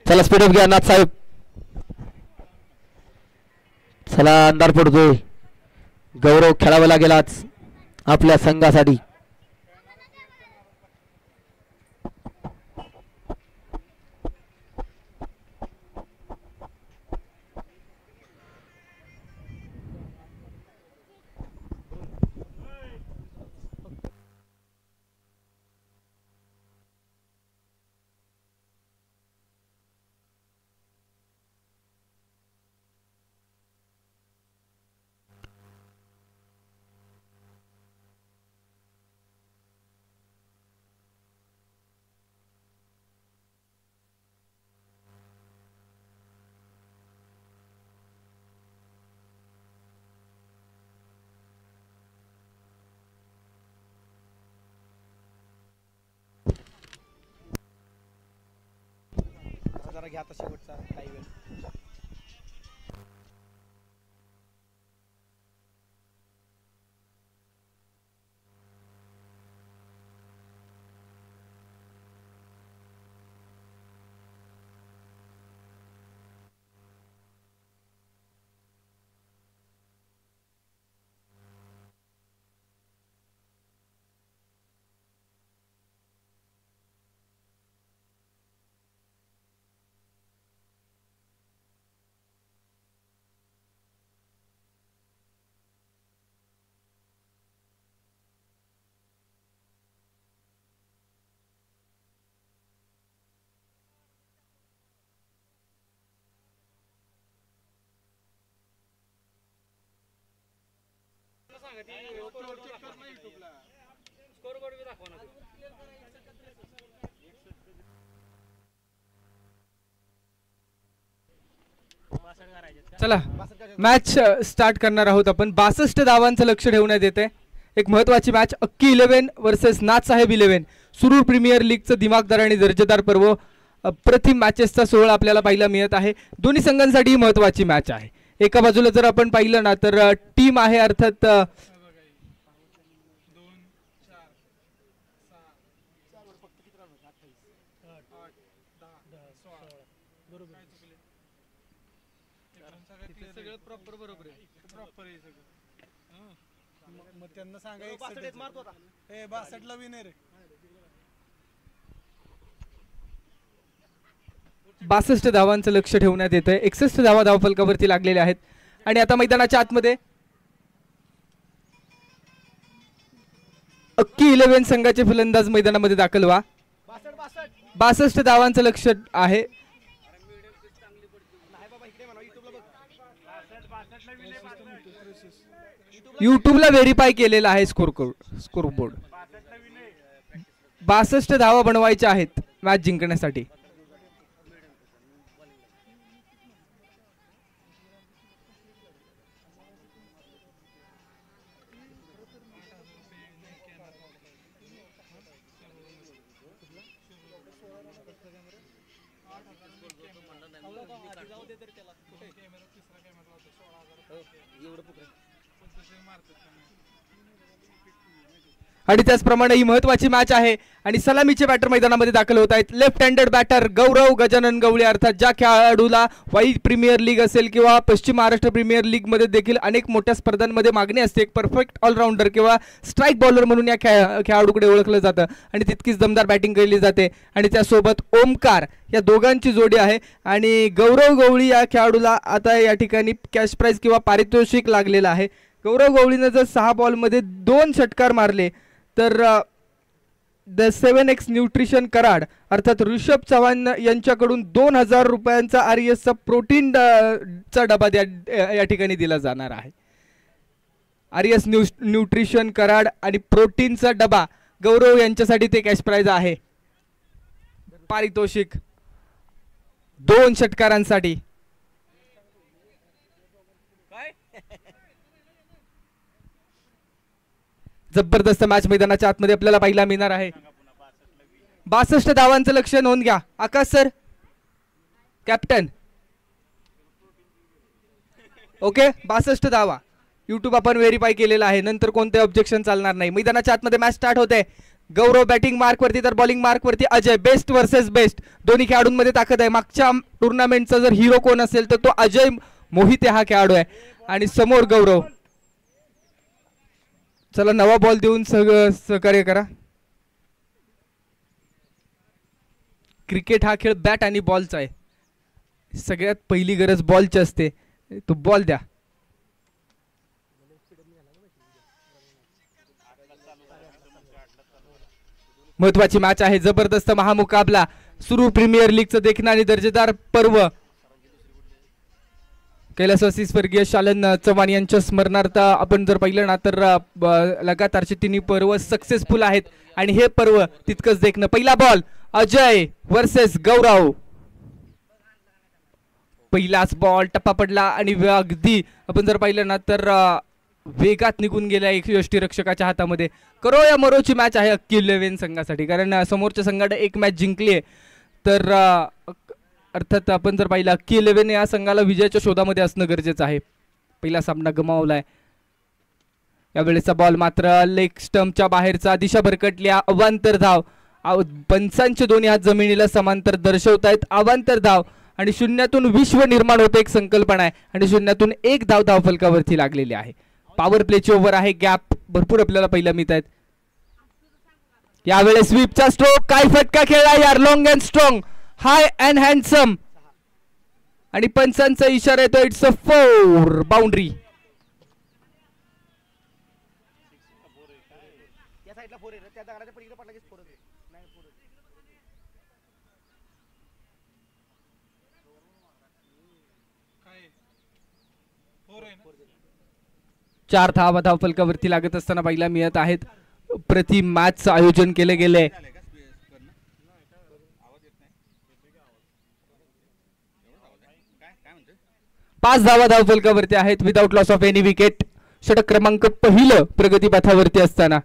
चला स्पीडअप घ्या नाथ साहेब. चला अंधार पडतोय. गौरव खेळावा लागेल आज आपल्या संघासाठी. जरा घ्या आता शेवटचा काही वेळ. चला मॅच स्टार्ट करणार आहोत आपण. 62 धावांचं लक्ष ठेवण्यात येते. एक महत्वाची मॅच अक्की 11 वर्सेस नाथसाहेब 11. सुरूर प्रीमियर लीगचं दिमागदार आणि दर्जेदार पर्व प्रथम मॅचेसचा सोहळा आपल्याला पाहायला मिळत आहे. दोन्ही संघांसाठी महत्वाची मॅच आहे. एका बाजूला जर आपण पाहिलं ना तर टीम आहे अर्थात त्यांना सांगा 62 ला विनर आहे. 62 धावांचं लक्ष ठेवण्यात येत आहे. 61 धावा धावफलकावरती लागलेले आहेत. आणि आता मैदानाच्या आतमध्ये अक्की 11 संघाचे फलंदाज मैदानामध्ये दाखल व्हा. 62 धावांचं लक्ष आहे. युट्यूबला व्हेरीफाय केलेला आहे स्कोरबोर्ड. 62 धावा बनवायच्या आहेत मॅच जिंकण्यासाठी. आणि त्याचप्रमाणे ही महत्वाची मॅच आहे आणि सलामीचे बॅटर मैदानामध्ये दाखल होत आहेत. लेफ्ट हँडेड बॅटर गौरव गजानन गवळी अर्थात ज्या खेळाडूला वाई प्रीमियर लीग असेल किंवा पश्चिम महाराष्ट्र प्रीमियर लीग मध्ये देखील अनेक मोठ्या स्पर्धांमध्ये मागणी असते. एक परफेक्ट ऑलराऊंडर किंवा स्ट्राईक बॉलर म्हणून या खेळाडूकडे ओळखलं जातं आणि तितकीच दमदार बॅटिंग केली जाते. आणि त्यासोबत ओमकार या दोघांची जोडी आहे. आणि गौरव गवळी या खेळाडूला आता या ठिकाणी कॅश प्राइज किंवा पारितोषिक लागलेलं आहे. गौरव गवळीनं जर 6 बॉलमध्ये 2 षटकार मारले तर द 7X न्यूट्रिशन कराड अर्थात ऋषभ चव्हाण यांच्याकडून 2000 रुपयांचा RESचा प्रोटीन चा डबा या ठिकाणी दिला जाणार आहे. RES न्यूट्रिशन कराड आणि प्रोटीनचा डबा गौरव यांच्यासाठी ते कॅश प्राइज आहे. पारितोषिक 2 षटकारांसाठी. जबरदस्त मॅच मैदानाच्या आतमध्ये आपल्याला पाहायला मिळणार आहे. 62 धावांचं लक्ष नोंद घ्या. आकाश सर कॅप्टन. ओके 62 धावा. युट्यूब आपण व्हेरीफाय केलेला आहे. नंतर कोणते ऑब्जेक्शन चालणार नाही. मैदानाच्या आतमध्ये मॅच स्टार्ट होते. गौरव बॅटिंग मार्क वरती तर बॉलिंग मार्क वरती अजय. बेस्ट वर्सेस बेस्ट दोन्ही खेळाडूंमध्ये ताकद आहे. मागच्या टुर्नामेंटचा जर हिरो कोण असेल तर तो अजय मोहिते हा खेळाडू आहे आणि समोर गौरव. चला नवा बॉल देऊन सहकार्य करा. क्रिकेट हा खेळ बॅट आणि बॉलचा आहे. सगळ्यात पहिली गरज बॉलची असते. तो बॉल द्या. महत्वाची मॅच आहे. जबरदस्त महामुकाबला सुरू. प्रीमियर लीगचं देखणं आणि दर्जेदार पर्व. कैलासवासी स्वर्गीय शालन चव्हाण यांच्या स्मरणार्थ आपण जर पाहिलं ना तर लगातारचे तिन्ही पर्व सक्सेसफुल आहेत आणि हे पर्व तितकंच देखणं. पहिला बॉल अजय वर्सेस गौरव. पहिलाच बॉल टप्पा पडला आणि अगदी आपण जर पाहिलं ना तर वेगात निघून गेल्या एक यष्टीरक्षकाच्या हातामध्ये. करो या मरोची मॅच आहे अक्की 11 संघासाठी, कारण समोरच्या संघाने एक मॅच जिंकली आहे. तर अर्थात आपण जर पाहिलं अक्की 11 या संघाला विजयाच्या शोधामध्ये असणं गरजेचं आहे. पहिला सामना गमावलाय. यावेळेचा बॉल मात्र लेग स्टंपच्या बाहेरचा. दिशा भरकटल्या. अवांतर धाव. पंचांचे दोन्ही हात जमिनीला समांतर दर्शवतायत. अवांतर धाव आणि शून्यातून विश्व निर्माण होते एक संकल्पना आहे आणि शून्यातून एक धाव धावफलकावरती लागलेली आहे. पॉवर प्लेची ओव्हर आहे. गॅप भरपूर आपल्याला पहिला मिळत आहेत. यावेळेस स्वीपचा स्ट्रोक. काय फटका खेळला यार. Long and strong. High and handsome. आणि पंचांचा इशारा येतो. It's a 4 boundary. चार धावा धावफलकावरती लागत असताना पहिला मिळत आहेत. प्रति मॅचचं आयोजन केले गेले. 5 धावा धावफलकावरती आहेत without loss of any wicket. षटक क्रमांक पहिलं प्रगतीपथावरती असताना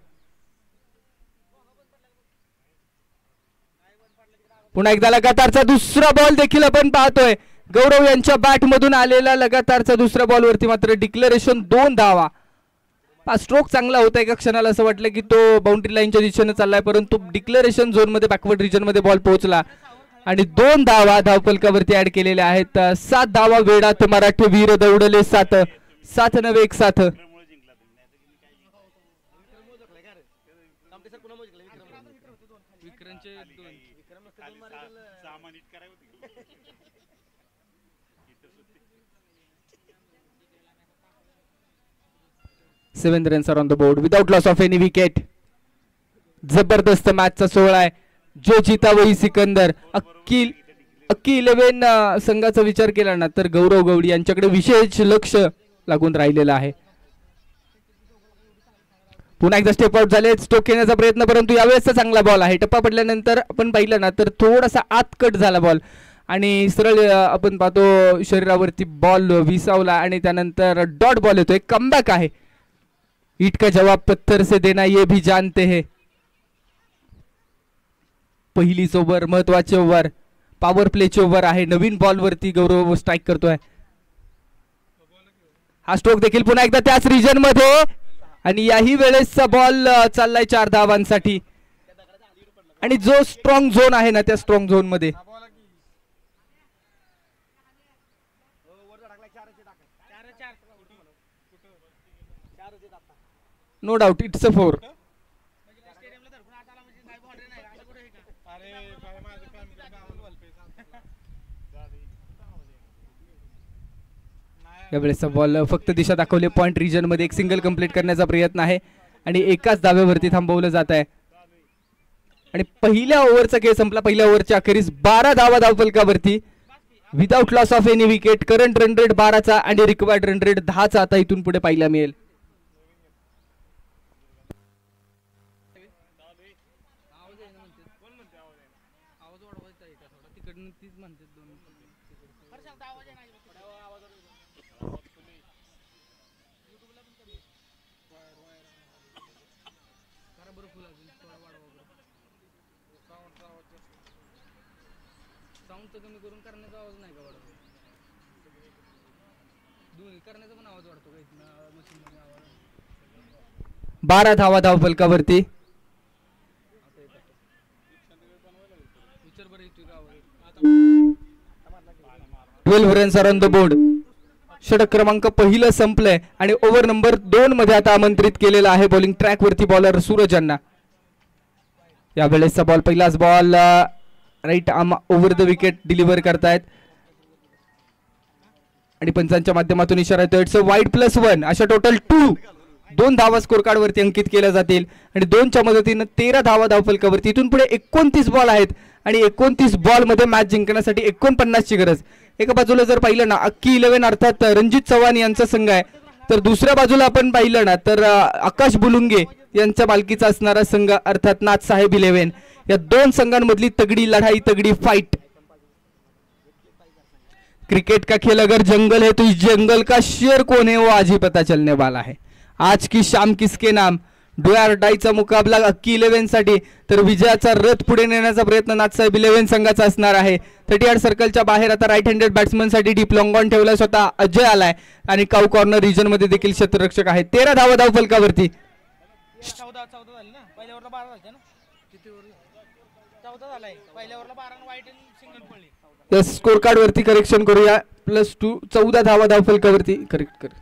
पुन्हा एकदा लगातारचा दुसरा बॉल देखील आपण पाहतोय. गौरव यांच्या बॅट मधून आलेला लगातारचा दुसऱ्या बॉल वरती मात्र डिक्लेरेशन 2 धावा. स्ट्रोक चांगला होता. एका क्षणाला असं वाटलं की तो बाउंड्री लाईनच्या दिशेने चाललाय, परंतु डिक्लेरेशन झोन मध्ये बॅकवर्ड रिजन मध्ये बॉल पोहोचला आणि 2 धावा धावफलकावरती ऍड केलेल्या आहेत. 7 धावा वेळात मराठी वीर दौडले 7 नवे 1 7. Seven runs are on the board without loss of any wicket. जबरदस्त मॅचचा 16 आहे. जो जीता वही सिकंदर. अक्की 11 संघाचा विचार केला ना तर गौरव गवळी यांच्याकडे विशेष लक्ष लागून राहिलेलं आहे. पुन्हा एकदा स्टेप आउट झाले. स्टोक घेण्याचा प्रयत्न, परंतु यावेळेसचा चांगला बॉल आहे. टप्पा पडल्यानंतर आपण पाहिलं ना तर थोडासा आत कट झाला बॉल आणि सरळ आपण पाहतो शरीरावरती बॉल विसावला आणि त्यानंतर डॉट बॉल येतो. एक कमबॅक आहे. ईट का जवाब पत्थर से देना ये भी जानते हैं. पहिलीच ओव्हर महत्वाची ओव्हर. पॉवर प्लेची ओव्हर आहे. नवीन बॉल वरती गौरव स्ट्राईक करतोय. हा स्ट्रोक देखील पुन्हा एकदा त्याच रिजन मध्ये आणि याही वेळेसचा बॉल चाललाय 4 धावांसाठी आणि जो स्ट्रॉंग झोन आहे ना त्या स्ट्रॉंग झोन मध्ये नो डाऊट इट्स अ 4. यावेळेसचा बॉल फक्त दिशा दाखवली. पॉइंट रिजन मध्ये एक सिंगल कंप्लीट करण्याचा प्रयत्न आहे आणि एकाच धाव्यावरती थांबवलं जात आहे आणि पहिल्या ओव्हरचा खेळ संपला. पहिल्या ओव्हरच्या अखेरीस 12 धावा धावफलकावरती without loss of any wicket. Current run rate 12चा आणि रिक्वायर्ड रन रेट 10चा आता इथून पुढे पाहायला मिळेल. कमी करून करण्याचा आवाज नाही का वाढतो. 12 धावा धावफलकावरती 12 runs are on the board. षटक क्रमांक पहिलं संपलंय आणि ओव्हर नंबर 2 मध्ये आता आमंत्रित केलेला आहे बॉलिंग ट्रॅक वरती बॉलर सूरज यांना. यावेळेसचा बॉल पहिलाच ball right arm over the wicket deliver करतायत आणि पंचांच्या माध्यमातून इशारा येतो इट्स अ वाईड +1. अशा टोटल 2 धावा स्कोर कार्ड वरती अंकित केल्या जातील आणि 2च्या मदतीनं 13 धावा धावफलकावरती. इथून पुढे 29 बॉल आहेत आणि 29 बॉल मध्ये मॅच जिंकण्यासाठी 49 ची गरज. एका बाजूला जर पाहिलं ना अक्की 11 अर्थात रणजित चव्हाण यांचा संघ आहे, तर दुसऱ्या बाजूला आपण पाहिलं ना तर आकाश बुलुंगे यांच्या मालकीचा असणारा संघ अर्थात नाथसाहेब 11. या दोन संघांमधली तगडी लढाई, तगडी फाइट. क्रिकेट का खेल अगर जंगल है तो इस जंगल का शेर कौन है वो आज ही पता चलने वाला है. आज की शाम किसके नाम. डू ऑर डायचा मुकाबला अक्की 11 साठी, तर विजयाचा रथ पुढे नेण्याचा प्रयत्न नाथसाहेब 11 संघाचा असणार आहे. 38 सर्कलच्या बाहेर आता राईट हँडेड बॅट्समन साठी डीप लॉंग ऑन ठेवलाय स्वतः अजय आलाय आणि काऊ कॉर्नर रिजन मध्ये देखील क्षेत्ररक्षक आहे. 13 धावा धावफलकावरती. 14 झाली ना, पहिल्या ओव्हरला 12 झाले ना. किती ओव्हर 14 झालाय, पहिल्या ओव्हरला 12 वाईट सिंगल पडली. यस, स्कोर कार्ड वरती करेक्शन करूया. +2 14 धावा धावफलकावरती करेक्ट कर.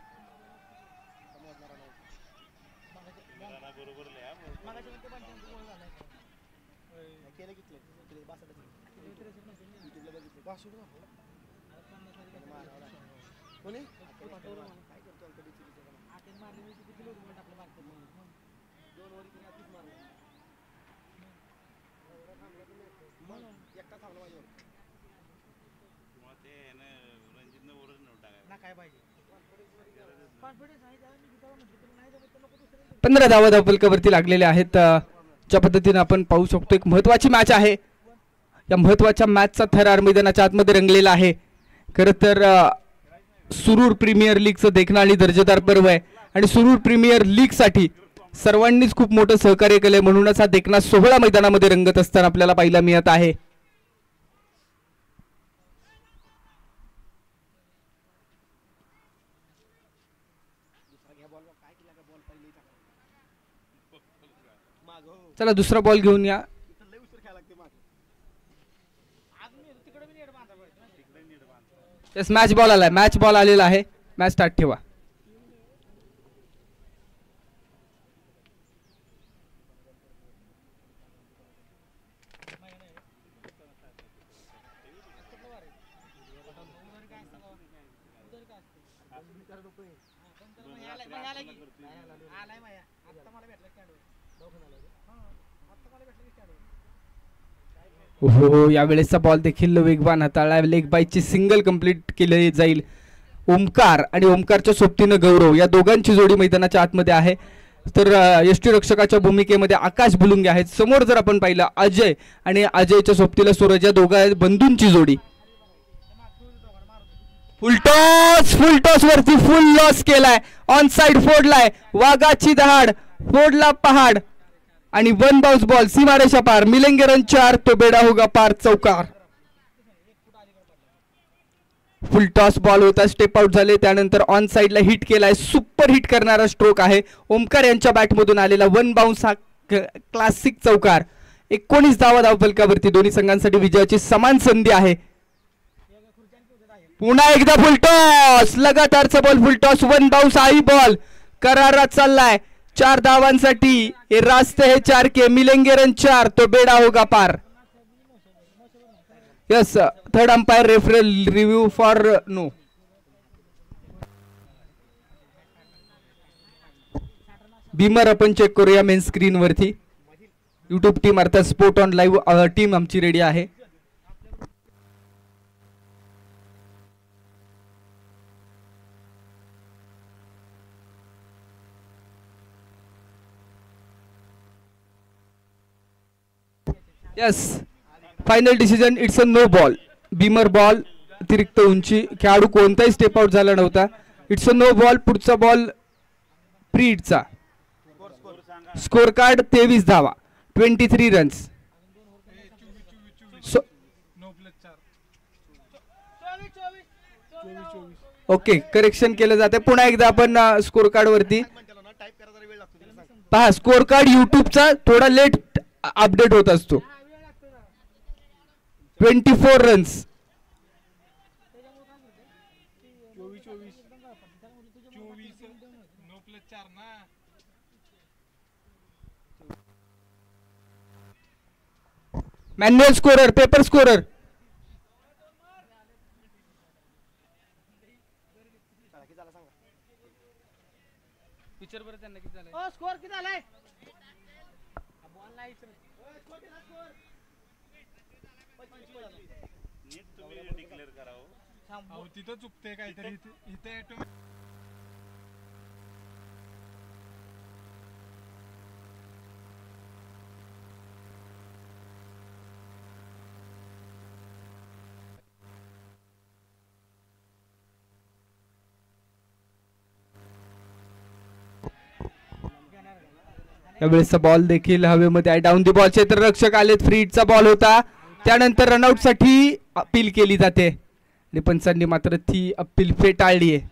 पंधरा धावा धावफलकावरती लागलेले आहेत. ज्या पद्धतीने आपण पाहू शकतो एक महत्वाची मॅच आहे. या महत्वाच्या मॅचचा थरार मैदानाच्या आतमध्ये रंगलेला आहे. खरं तर सुरूर प्रीमियर लीगचं देखणं आणि दर्जेदार पर्व आहे आणि सुरूर प्रीमियर लीग साठी सर्वांनीच खूप मोठं सहकार्य केलंय, म्हणूनच हा देखणा 16 मैदानामध्ये रंगत असताना आपल्याला पाहायला मिळत आहे. चला दुसरा बॉल घेऊन या. यस, मॅच बॉल आलाय, मॅच बॉल आलेला आहे. मॅच स्टार्ट ठेवा. हो, यावेळेसचा बॉल देखील वेगवान हाताळला. लेग बाईची सिंगल कंप्लीट केली जाईल. ओमकार आणि ओमकारच्या सोबतीनं गौरव या दोघांची जोडी मैदानाच्या आतमध्ये आहे. तर यष्टीरक्षकाच्या भूमिकेमध्ये आकाश बुलुंगे आहेत. समोर जर आपण पाहिलं अजय आणि अजयच्या सोबतीला सूरज, या दोघा बंधूंची जोडी. फुलटॉस वरती फुल लॉस केलाय. ऑन साइड फोडलाय. वाघाची दहाड, फोडला पहाड आणि 1 बाउन्स बॉल सीमारेषा पार. मिलेंगे रन 4 तो बेडा होगा पार. चौकार. फुल टॉस बॉल होता, स्टेप आउट झाले. त्यानंतर ऑन साइडला हिट केलाय. सुपर हिट करणारा स्ट्रोक आहे ओमकार यांच्या बॅटमधून आलेला. 1 बाउन्स हा क्लासिक चौकार. 19 धावा धावफलकावरती. दोन्ही संघांसाठी विजयाची समान संधी आहे. पुन्हा एकदा फुल टॉस, लगातारचा बॉल फुल टॉस. 1 बाउन्स हाही बॉल करारात चाललाय. 4 धावांसाठी हे रास्ते है 4 के. मिलेंगे रन 4 तो बेडा होगा पार. Yes, third umpire referral review for no. Beamer आपण चेक करूया मेन स्क्रीन वरती. युट्यूब टीम अर्थात स्पोर्ट ऑन लाईव्ह टीम आमची रेडी आहे. Yes, final decision it's a no ball. Beamer ball, अतिरिक्त उंची. खेळाडू कोणताही स्टेप आउट झाला नव्हता. It's a no ball. पुढचा बॉल प्रीडचा. स्कोर कार्ड 23 धावा, 23 रन्स. ओके, करेक्शन केलं जाते. पुन्हा एकदा आपण स्कोर कार्ड वरती पहा. स्कोर कार्ड युट्यूबचा थोडा लेट अपडेट होत असतो. 24 runs. Manual scorer, paper scorer. Score किती झालाय? नीट तुम्ही डिक्लेअर करावं. तिथं चुकते काहीतरी इथे यावेळेसचा बॉल देखील हवेमध्ये आहे. डाऊन दी बॉल क्षेत्ररक्षक आलेत. फ्री हिटचा बॉल होता. त्यानंतर रनआउट साठी अपील केली जाते आणि पंचांनी मात्र ती अपील फेटाळली आहे.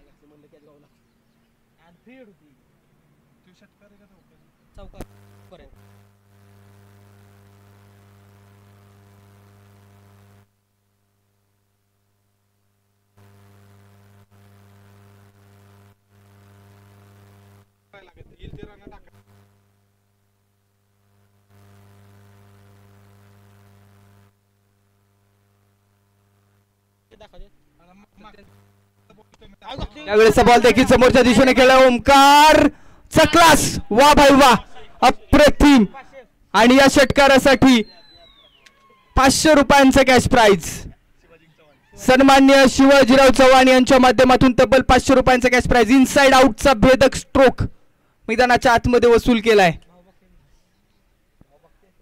यावेळेसचा बॉल देखील समोरच्या दिशेने खेळला. ओमकार चा क्लास, वा भाई वा, अप्रतिम. आणि या षटकारासाठी 500 रुपयांचा कॅश प्राइज. सन्मान्य शिवाजीराव चव्हाण यांच्या माध्यमातून तब्बल 500 रुपयांचा कॅश प्राइज. इनसाइड आउटचा भेदक स्ट्रोक मैदानाच्या आतमध्ये वसूल केलाय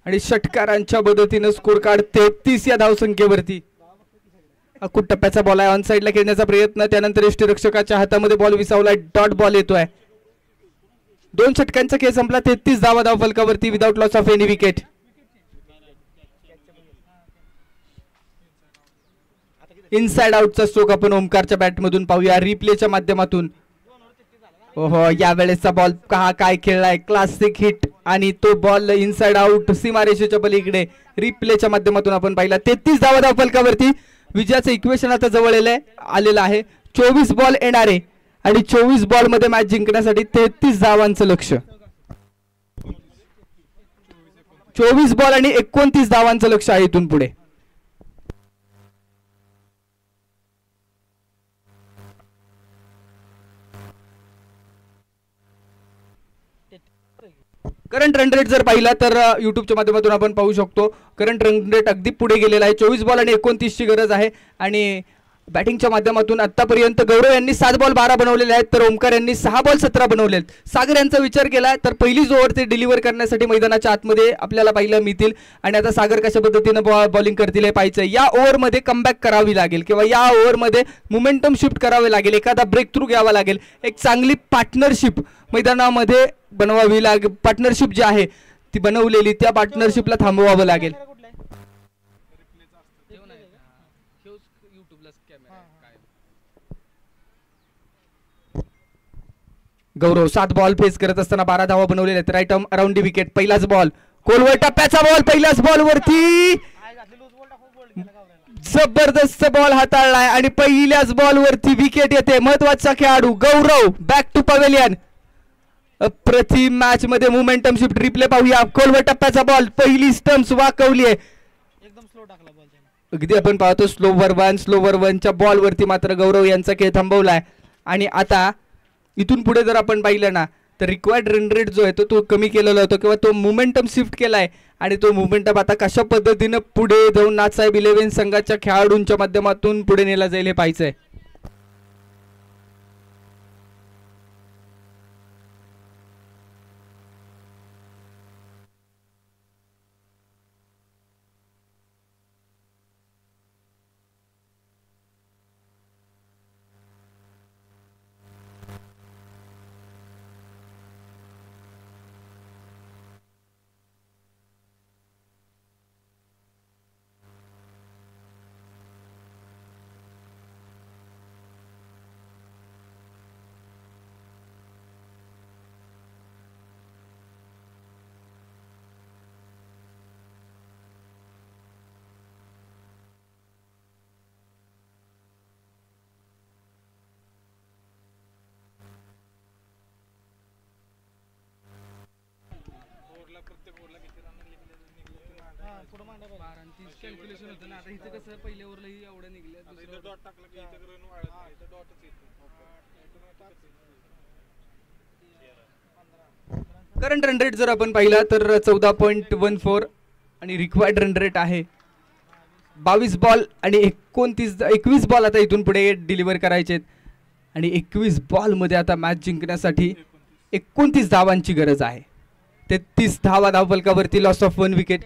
आणि षटकारांच्या मदतीनं स्कोर कार्ड 33 या धावसंख्येवरती. अकुट टप्प्याचा बॉल आहे. ऑन साइडला खेळण्याचा प्रयत्न, त्यानंतर यष्टीरक्षकाच्या हातामध्ये बॉल विसावलाय. डॉट बॉल येतोय. 2 षटकांचा खेळ संपला. 33 धावा धाव फलकावरती without loss of any wicket. Inside आउटचा स्ट्रोक आपण ओमकारच्या बॅट मधून पाहूया रिप्लेच्या माध्यमातून. ओहो, यावेळेसचा बॉल काय खेळलाय, क्लासिक हिट आणि तो बॉल इनसाइड आउट सीमारेषेच्या पलीकडे रिप्लेच्या माध्यमातून आपण पाहिला. 33 धावा धाव फलकावरती. विजयाचं इक्वेशन आता जवळ आलेलं आहे. 24 बॉल येणारे आणि 24 बॉल मध्ये मॅच जिंकण्यासाठी 33 धावांचं लक्ष. 24 बॉल आणि 29 धावांचं लक्ष आहे इथून पुढे. करंट रन रेट जर पाहिला तर युट्यूबच्या माध्यमातून आपण पाहू शकतो करंट रन रेट अगदी पुढे गेलेला आहे. 24 बॉल आणि 29 ची गरज आहे. आणि बॅटिंगच्या माध्यमातून आतापर्यंत गौरव यांनी 7 बॉल 12 बनवलेले आहेत, तर ओमकार यांनी 6 बॉल 17 बनवले. सागर यांचा विचार केला तर पहिलीच ओव्हर ते डिलिव्हर करण्यासाठी मैदानाच्या आतमध्ये आपल्याला पाहायला मिळतील. आणि आता सागर कशा पद्धतीने बॉलिंग करतील हे पाहायचं. या ओव्हरमध्ये कमबॅक करावी लागेल किंवा या ओव्हरमध्ये मोमेंटम शिफ्ट करावे लागेल, एखादा ब्रेक थ्रू घ्यावा लागेल, एक चांगली पार्टनरशिप मैदानामध्ये बनवावी लागेल. पार्टनरशिप जी आहे ती बनवलेली, त्या पार्टनरशिपला थांबवावं लागेल. गौरव 7 बॉल फेस करत असताना 12 धावा बनवलेल्या आहेत. Right around the wicket. पहिलाच बॉल कोलवर टप्प्याचा बॉल. पहिल्याच बॉल वरती जबरदस्त बॉल हाताळलाय आणि पहिल्याच बॉल वरती विकेट येते. महत्वाचा खेळाडू गौरव बॅक टू पवेलियन. अप्रतिम मॅच मध्ये मोमेंटम शिफ्ट. रिप्ले पाहूया. कोलवर टप्प्याचा बॉल. पहिली स्टंप्स वाकवली आहे. एकदम स्लो टाकला बॉल. अगदी आपण पाहतो स्लोवर वनच्या बॉल वरती मात्र गौरव यांचा खेळ थांबवलाय. आणि आता इथून पुढे जर आपण पाहिलं ना तर रिक्वायर्ड रन रेट जो आहे तो कमी केलेला होता किंवा तो मोमेंटम शिफ्ट केलाय. आणि तो मोमेंटम आता कशा पद्धतीनं पुढे जाऊन नाथसाहेब 11 संघाच्या खेळाडूंच्या माध्यमातून पुढे नेला जाईल हे पाहायचंय. कॅल्क्युलेशन होतं ना आता इथं कसं पहिल्या ओव्हरला एवढं निघलं करंट रन रेट जर आपण पाहिला तर 14.14 आणि रिक्वायर्ड रन रेट आहे 22 बॉल आणि 21 बॉल आता इथून पुढे डिलिव्हर करायचे आहेत आणि 21 बॉल मध्ये आता मॅच जिंकण्यासाठी 29 धावांची गरज आहे 33 धावा धावफलकावरती लॉस ऑफ 1 विकेट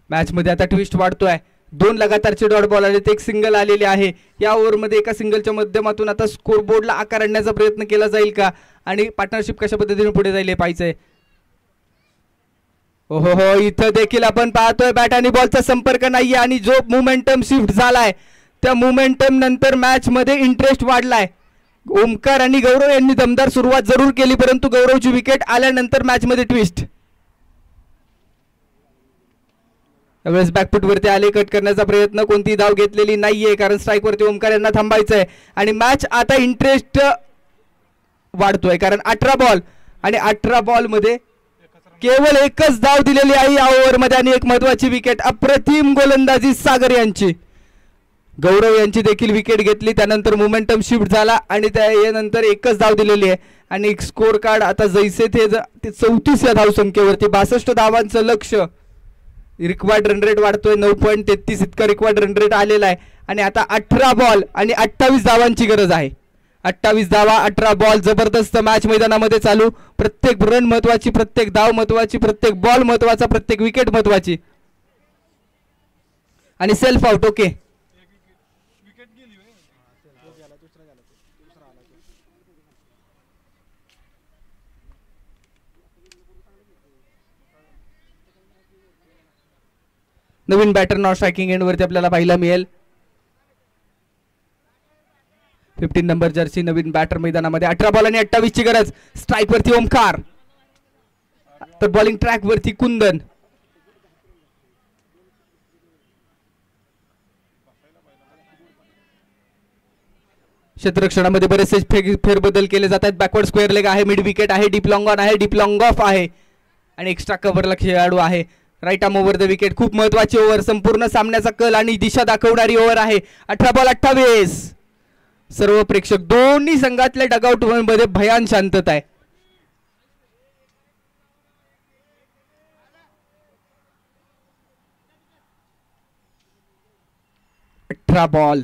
मॅच मध्ये आता ट्विस्ट वाढतोय 2 लगातारचे डॉट बॉल आले एक सिंगल आलेले आहे या ओव्हर मध्ये एका सिंगलच्या माध्यमातून आता स्कोर बोर्डला आकार आणण्याचा प्रयत्न केला जाईल का आणि पार्टनरशिप कशा पद्धतीने पुढे जाईल हे पाहायचंय ओहो हो इथं देखील आपण पाहतोय बॅट आणि बॉलचा संपर्क नाहीये आणि जो मोमेंटम शिफ्ट झालाय त्या मोमेंटम नंतर मॅच मध्ये इंटरेस्ट वाढलाय ओमकार आणि गौरव यांनी दमदार सुरुवात जरूर केली परंतु गौरवची विकेट आल्यानंतर मॅच मध्ये ट्विस्ट त्यावेळेस बॅकफुट वरती आले कट करण्याचा प्रयत्न कोणती धाव घेतलेली नाहीये कारण स्ट्राईक वरती ओमकार यांना थांबायचंय आणि मॅच आता इंटरेस्ट वाढतोय कारण 18 बॉल आणि 18 बॉल मध्ये केवळ एकच धाव दिलेली आहे या ओव्हर मध्ये आणि एक महत्वाची विकेट अप्रतिम गोलंदाजी सागर यांची गौरव यांची देखील विकेट घेतली त्यानंतर मोमेंटम शिफ्ट झाला आणि त्यानंतर एकच धाव दिलेली आहे आणि स्कोर कार्ड आता जैसे ते 34 या धावसंख्येवरती 62 धावांचं लक्ष रिक्वायर्ड रन रेट वाढतोय 9.33 इतका रिक्वायर्ड रन रेट आलेला आहे आणि आता 18 बॉल आणि 28 धावांची गरज आहे 28 धावा 18 बॉल जबरदस्त मॅच मैदानामध्ये चालू प्रत्येक रन महत्वाची प्रत्येक धाव महत्वाची प्रत्येक बॉल महत्वाचा प्रत्येक विकेट महत्वाची आणि सेल्फ आउट ओके नवीन बॅटर नॉट स्ट्रायकिंग एंड वरती आपल्याला पाहायला मिळेल 15 नंबर जर्सी नवीन बॅटर मैदानामध्ये 18 बॉल आणि 28 ची गरज स्ट्राईक वरती ओमकार तर बॉलिंग ट्रॅक वरती कुंदन क्षेत्ररक्षणामध्ये बरेचसे फेरबदल केले जात आहेत बॅकवर्ड स्क्वेअर लेग आहे मिड विकेट आहे डीप लॉंग ऑन आहे डीप लॉंग ऑफ आहे आणि एक्स्ट्रा कव्हरला खेळाडू आहे right arm over the wicket खूप महत्वाची ओव्हर संपूर्ण सामन्याचा कल आणि दिशा दाखवणारी ओव्हर आहे 18 बॉल 28 सर्व प्रेक्षक दोन्ही संघातल्या डगआउट मध्ये भयान शांतता आहे बॉल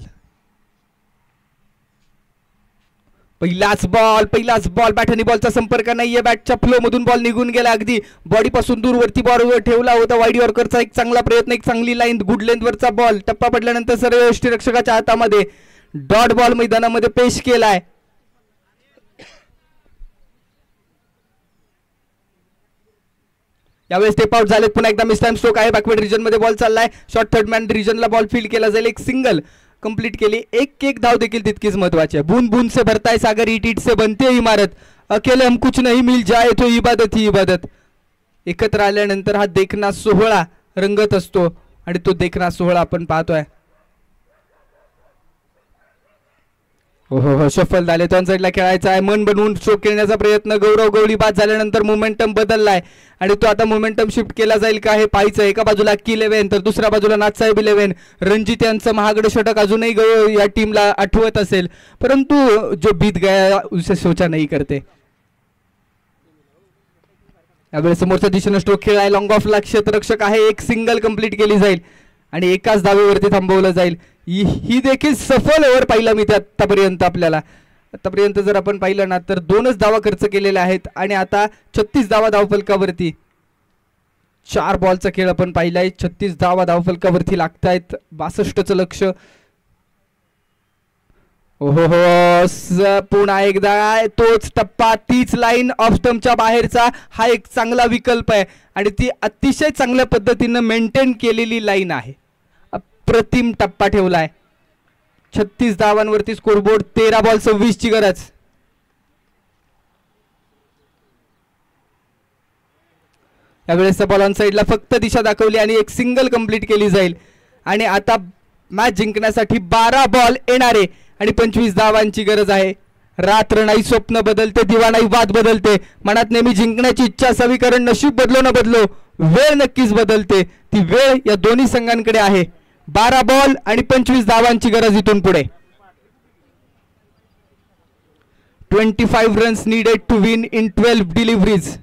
पहिलाच बॉल बॅट आणि बॉलचा संपर्क नाहीये बॅटच्या फ्लो मधून बॉल निघून गेला अगदी बॉडी पासून दूर वरती बॉल ठेवला होता वाईड यॉर्करचा एक चांगला प्रयत्न एक चांगली लाईन गुड लेंथ वरचा बॉल टप्पा पडल्यानंतर सर्व यष्टीरक्षकाच्या हातामध्ये डॉट बॉल मैदानामध्ये पेश केलाय यावेळेस स्टेप आउट झालेत पुन्हा एकदा मिस टाइम स्ट्रोक आहे बॅकवर्ड रिजन मध्ये बॉल चाललाय शॉर्ट थर्ड मॅन रिजनला बॉल फील्ड केला जाईल एक सिंगल कंप्लीट केली एक धाव देखील तितकीच महत्वाची आहे बूंद बूंद से भरता है सागर ईट ईट से बनते इमारत अकेले हम कुछ नहीं मिल जाए तो इबादत ही इबादत एकत्र आल्यानंतर हा देखना सोहळा रंगत असतो आणि तो देखना सोहळा आपण पाहतोय हो शफल झाले दोन साईडला खेळायचा आहे मन बनवून स्ट्रोक खेळण्याचा प्रयत्न गौरव गवळी बाद झाल्यानंतर मोमेंटम बदललाय आणि तो आता मोमेंटम शिफ्ट केला जाईल का हे पाहायचं एका बाजूला की 11 तर दुसऱ्या बाजूला नाथसाहेब 11 रणजित यांचं महागडं षटक अजूनही या टीमला आठवत असेल परंतु जो बीत गया उसे सोचा नाही करते यावेळेस समोरच्या दिशेनं स्ट्रोक खेळाय लॉंग ऑफ ला क्षेत्ररक्षक आहे एक सिंगल कंप्लीट केली जाईल आणि एकाच धावेवरती थांबवलं जाईल ही देखील सफल ओव्हर पाहिला मी आतापर्यंत आपल्याला आतापर्यंत जर आपण पाहिलं ना तर 2च धावा खर्च केलेल्या आहेत आणि आता 36 धावा धावफलकावरती 4 बॉलचा खेळ आपण पाहिलाय 36 धावा धावफलकावरती लागतायत 62चं लक्ष ओहो पुन्हा एकदा तोच टप्पा तीच लाईन ऑफ स्टंपच्या बाहेरचा हा एक चांगला विकल्प आहे आणि ती अतिशय चांगल्या पद्धतीनं मेंटेन केलेली लाईन आहे अप्रतिम टप्पा ठेवलाय 36 धावांवरती स्कोरबोर्ड 13 बॉल 26 ची गरज यावेळेस बॉल ऑन साइडला फक्त दिशा दाखवली आणि एक सिंगल कंप्लीट केली जाईल आणि आता मॅच जिंकण्यासाठी 12 बॉल येणारे आणि 25 धावांची गरज आहे. रात्र नाही स्वप्न बदलते, दिवा नाही वाद बदलते. मनात नेहमी जिंकण्याची इच्छा असावी, कारण नशीब बदलो न बदलो वेळ नक्कीच बदलते. ती वेळ या दोन्ही संघांकडे आहे. 12 बॉल आणि 25 धावांची गरज इथून पुढे. 25 runs needed to win in 12 deliveries.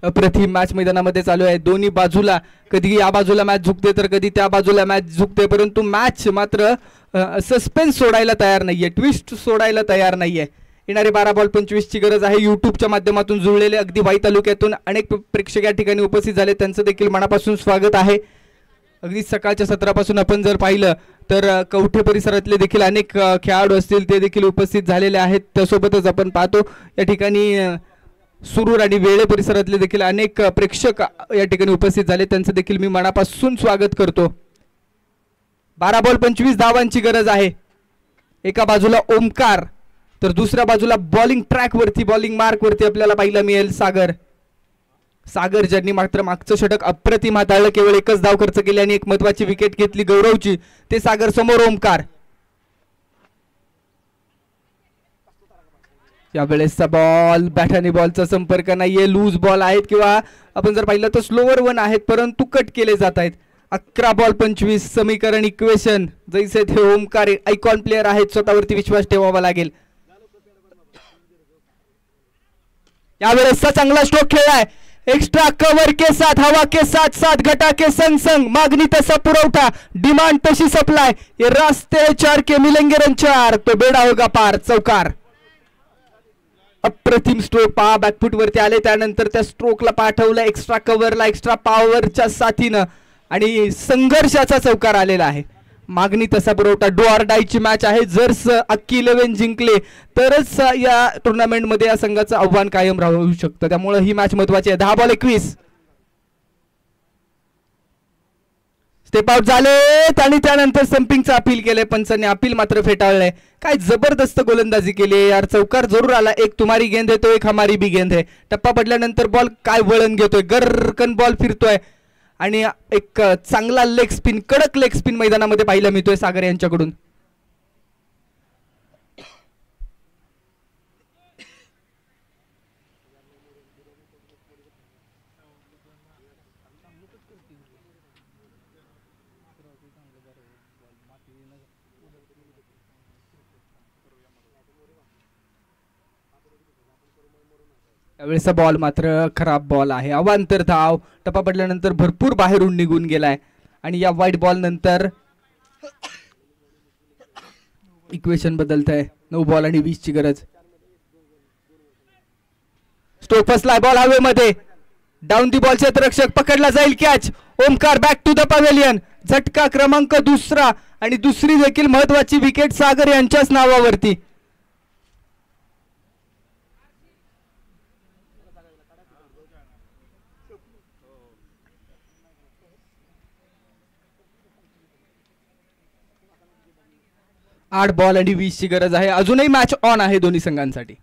अप्रतिम मॅच मैदानामध्ये चालू आहे. दोन्ही बाजूला कधी या बाजूला मॅच झुकते तर कधी त्या बाजूला मॅच झुकते, परंतु मॅच मात्र सस्पेन्स सोडायला तयार नाहीये, ट्विस्ट सोडायला तयार नाहीये. येणारे 12 बॉल 25 ची गरज आहे. युट्यूबच्या माध्यमातून जुळलेले अगदी वाई तालुक्यातून अनेक प्रेक्षक या ठिकाणी उपस्थित झाले, त्यांचं देखील मनापासून स्वागत आहे. अगदी सकाळच्या सत्रापासून आपण जर पाहिलं तर कवठे परिसरातले देखील अनेक खेळाडू असतील ते देखील उपस्थित झालेले आहेत. त्यासोबतच आपण पाहतो या ठिकाणी सुरूर आणि वेळे परिसरातले देखील अनेक प्रेक्षक या ठिकाणी उपस्थित झाले, त्यांचं देखील मी मनापासून स्वागत करतो. 12 बॉल 25 धावांची गरज आहे. एका बाजूला ओमकार तर दुसऱ्या बाजूला बॉलिंग ट्रॅक वरती, बॉलिंग मार्क वरती आपल्याला पाहायला मिळेल सागर. सागर ज्यांनी मात्र मागचं षटक अप्रतिम हाताळलं, केवळ एकच धाव खर्च केली आणि एक महत्वाची विकेट घेतली गौरवची. ते सागर समोर ओमकार. यावेळेसचा बॉल बॅट आणि बॉलचा संपर्क नाहीये, लूज बॉल आहेत किंवा आपण जर पाहिलं तर स्लोवर वन आहेत, परंतु कट केले जात आहेत. 11 बॉल 25 समीकरण इक्वेशन जैसे थे ओमकार आयकॉन प्लेयर आहेत, स्वतःवरती विश्वास ठेवावा लागेल. यावेळेसचा चांगला स्ट्रोक खेळलाय. एक्स्ट्रा कव्हर के साथ, हवा के साथ साथ, घटा के संग संग, मागणी तसा पुरवठा, डिमांड तशी सप्लाय. ये रास्ते 4 के मिलेंगे रन 4, तो बेडा होगा पार. चौकार. अप्रतिम स्ट्रोक पहा, बॅकफुट वरती आले, त्यानंतर त्या स्ट्रोकला पाठवलं एक्स्ट्रा कव्हरला, एक्स्ट्रा पॉवरच्या साथीनं आणि संघर्षाचा चौकार आलेला आहे. मागणी तसा पुरवठा. डू ऑर डायची मॅच आहे. जर अख्खी 11 जिंकले तरच या टुर्नामेंटमध्ये या संघाचं आव्हान कायम राहू शकतं, त्यामुळे ही मॅच महत्वाची आहे. 10 बॉल 21. स्टेप आउट झालेत आणि त्यानंतर संपिंगचं अपील केलंय पंचांनी. अपील मात्र फेटाळलंय. काय जबरदस्त गोलंदाजी केली यार. चौकार जरूर आला. एक तुम्हारी गेंद है तो एक हमारी भी गेंद है. टप्पा पडल्यानंतर बॉल काय वळण घेतोय, गरकन बॉल फिरतोय आणि एक चांगला लेग स्पिन, कडक लेग स्पिन मैदानामध्ये पाहायला मिळतोय सागर यांच्याकडून. त्यावेळेचा बॉल मात्र खराब बॉल आहे. अवांतर धाव. टप्पा पडल्यानंतर भरपूर बाहेरून निघून गेलाय आणि या वाईट बॉल नंतर इक्वेशन बदलत आहे. 9 बॉल आणि 20 ची गरज. स्ट्रोक फसलाय, बॉल हवेमध्ये. डाऊन दी बॉल क्षेत्ररक्षक, पकडला जाईल catch. Omkar back to the pavilion. झटका क्रमांक 2 आणि दुसरी देखील महत्वाची विकेट सागर यांच्याच नावावरती. आठ बॉल आणि 20 ची गरज आहे. अजूनही मॅच ऑन आहे दोन्ही संघांसाठी.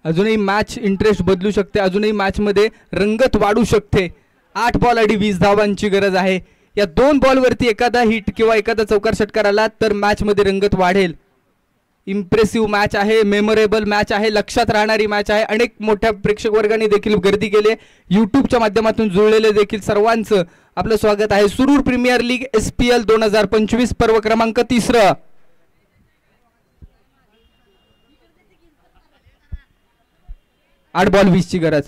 अजूनही मॅच इंटरेस्ट बदलू शकते, अजूनही मॅच मध्ये रंगत वाढू शकते. 8 बॉल आणि 20 धावांची गरज आहे. या 2 बॉलवरती एखादा हिट किंवा एखादा चौकार षटकार आला तर मॅच मध्ये रंगत वाढेल. इम्प्रेसिव्ह मॅच आहे, मेमोरेबल मॅच आहे, लक्षात राहणारी मॅच आहे. अनेक मोठ्या प्रेक्षक वर्गाने देखील गर्दी केली. युट्यूबच्या माध्यमातून जुळलेले देखील सर्वांचं आपलं स्वागत आहे. सुरूर प्रीमियर लीग SPL 2025 पर्व क्रमांक 3. 8 बॉल 20 ची गरज.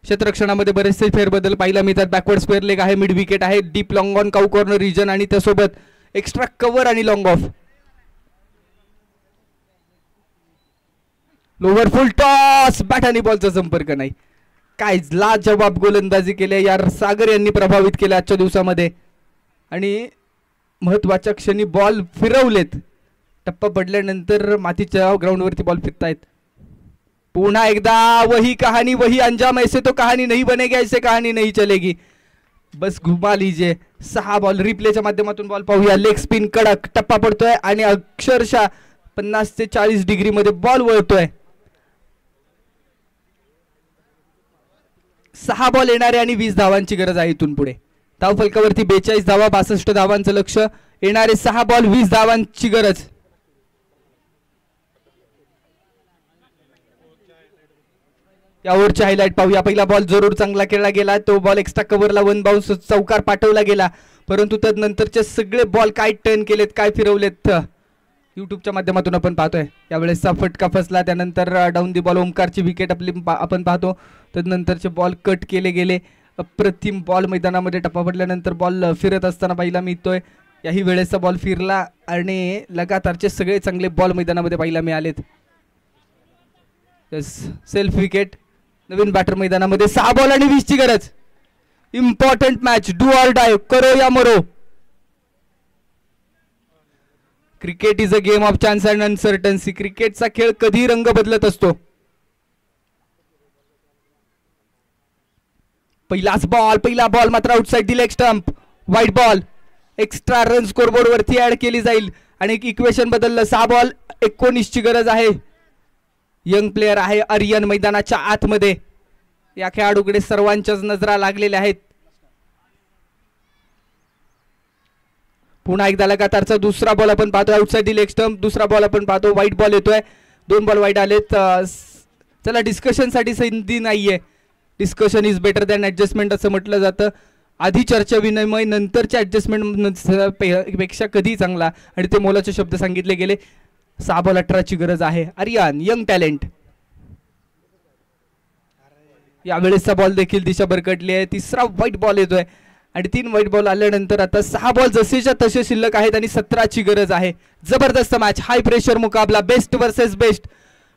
क्षेत्ररक्षणामध्ये बरेचसे फेरबदल पाहायला मिळतात. बॅकवर्ड स्क्वेअर लेग आहे, मिड विकेट आहे, deep long on cow corner region आणि त्यासोबत एक्स्ट्रा कव्हर आणि long off. Lower full toss, bat आणि बॉलचा संपर्क नाही. काय लाजवाब गोलंदाजी केली यार. सागर यांनी प्रभावित केले आजच्या दिवसामध्ये आणि महत्वाच्या क्षणी बॉल फिरवलेत. टप्पा पडल्यानंतर मातीच्या ग्राउंडवरती बॉल फिरतायत. पुन्हा एकदा वही कहानी वही अंजाम. ऐसे तो कहानी नहीं बनेगी, ऐसे कहानी नहीं चलेगी. बस घुमा लीजिए. 6 बॉल रिप्लेच्या माध्यमातून बॉल पाहूया. लेग स्पिन कडक. टप्पा पडतोय आणि अक्षरशः 50 ते 40 डिग्री मध्ये बॉल वळतोय. 6 बॉल येणारे आणि 20 धावांची गरज आहे इथून पुढे. धाव फलकावरती 42 धावा, 62 धावांचं लक्ष, येणारे 6 बॉल 20 धावांची गरज. या ओव्हरची हायलाइट पाहूया. पहिला बॉल जरूर चांगला खेळला गेला, तो बॉल एक्स्ट्रा कव्हरला 1 बाउन्स चौकार पाठवला गेला, परंतु तदनंतरचे सगळे बॉल काय टर्न केलेत, काय फिरवलेत युट्यूबच्या माध्यमातून आपण पाहतोय. यावेळेसचा फटका फसला, त्यानंतर डाऊन दी बॉल ओमकारची विकेट आपण पाहतो. तदनंतरचे बॉल कट केले गेले. अप्रतिम बॉल मैदानामध्ये टप्पा पडल्यानंतर बॉल फिरत असताना पाहायला मिळतोय. याही वेळेसचा बॉल फिरला आणि लगातारचे सगळे चांगले बॉल मैदानामध्ये पाहायला मिळालेत. Self wicket. नवीन बॅटर मैदानामध्ये 6 बॉल आणि 20 ची गरज. Important match, do or die, करो या मरो. Cricket is a game of chance and uncertainty. क्रिकेटचा खेळ कधी रंग बदलत असतो. पहिला बॉल मात्र आउटसाइड दी लेग स्टंप, वाईट बॉल. एक्स्ट्रा रन स्कोरबोर्ड वरती ऍड केली जाईल आणि इक्वेशन बदललं. 6 बॉल 19 ची गरज आहे. यंग प्लेयर आहे आर्यन मैदानाच्या आतमध्ये. या खेळाडूकडे सर्वांच्याच नजरा लागलेल्या आहेत. पुन्हा एकदा लगातारचा दुसरा बॉल आपण पाहतो आउटसाइड दी लेग स्टंप. दुसरा बॉल आपण पाहतो, वाईट बॉल येतोय. 2 बॉल वाईट आलेत. चला डिस्कशन साठी संधी नाहीये. Discussion is better than adjustment असं म्हटलं जातं. आधी चर्चा विनिमय, नंतरच्या ऍडजस्टमेंट पेक्षा कधी चांगला, आणि ते मोलाचे शब्द सांगितले गेले. 6 बॉल 18 ची गरज आहे. Aryan young talent. यावेळेसचा बॉल देखील दिशा भरकटली आहे. तिसरा वाईट बॉल येतोय आणि 3 वाईट बॉल आल्यानंतर आता 6 बॉल जसेच्या तसे शिल्लक आहेत आणि 17 ची गरज आहे. जबरदस्त मॅच, हाय प्रेशर मुकाबला, best versus best,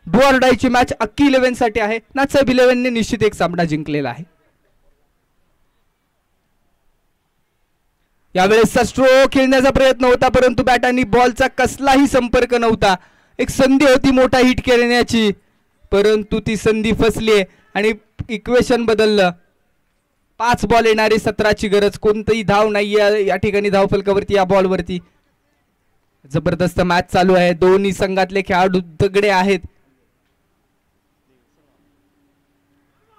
do or डाय ची मॅच अख्खी 11 साठी आहे. नाथसाहेब 11 ने निश्चित एक सामना जिंकलेला आहे. यावेळेसचा स्ट्रोक खेळण्याचा प्रयत्न होता, परंतु बॅट आणि बॉलचा कसलाही संपर्क नव्हता. एक संधी होती मोठा हिट खेळण्याची, परंतु ती संधी फसली आणि इक्वेशन बदललं. 5 बॉल येणारे 17 ची गरज. कोणतीही धाव नाहीये या ठिकाणी धाव फलकावरती या बॉलवरती. जबरदस्त मॅच चालू आहे. दोन्ही संघातले खेळाडू तगडे आहेत.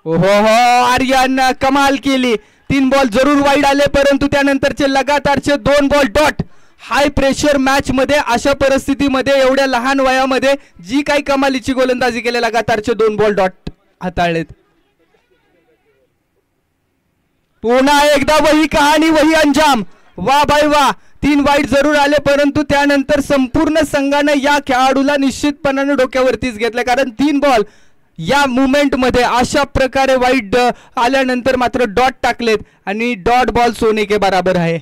ओहो आर्यन कमाल केली. 3 बॉल जरूर वाईड आले, परंतु त्यानंतरचे लगातारचे 2 ball dot. High pressure match मध्ये अशा परिस्थितीमध्ये एवढ्या लहान वयामध्ये जी काही कमालीची गोलंदाजी केली, लगातारचे 2 बॉल डॉट हाताळलेत. पुन्हा एकदा वही कहाणी, वही अंजाम. वा बाय वा. 3 वाईट जरूर आले, परंतु त्यानंतर संपूर्ण संघाने या खेळाडूला निश्चितपणाने डोक्यावरतीच घेतलं, कारण 3 बॉल या मुवमेंट मध्ये अशा प्रकारे वाईट आल्यानंतर मात्र डॉट टाकलेत आणि डॉट बॉल सोने के बराबर आहे.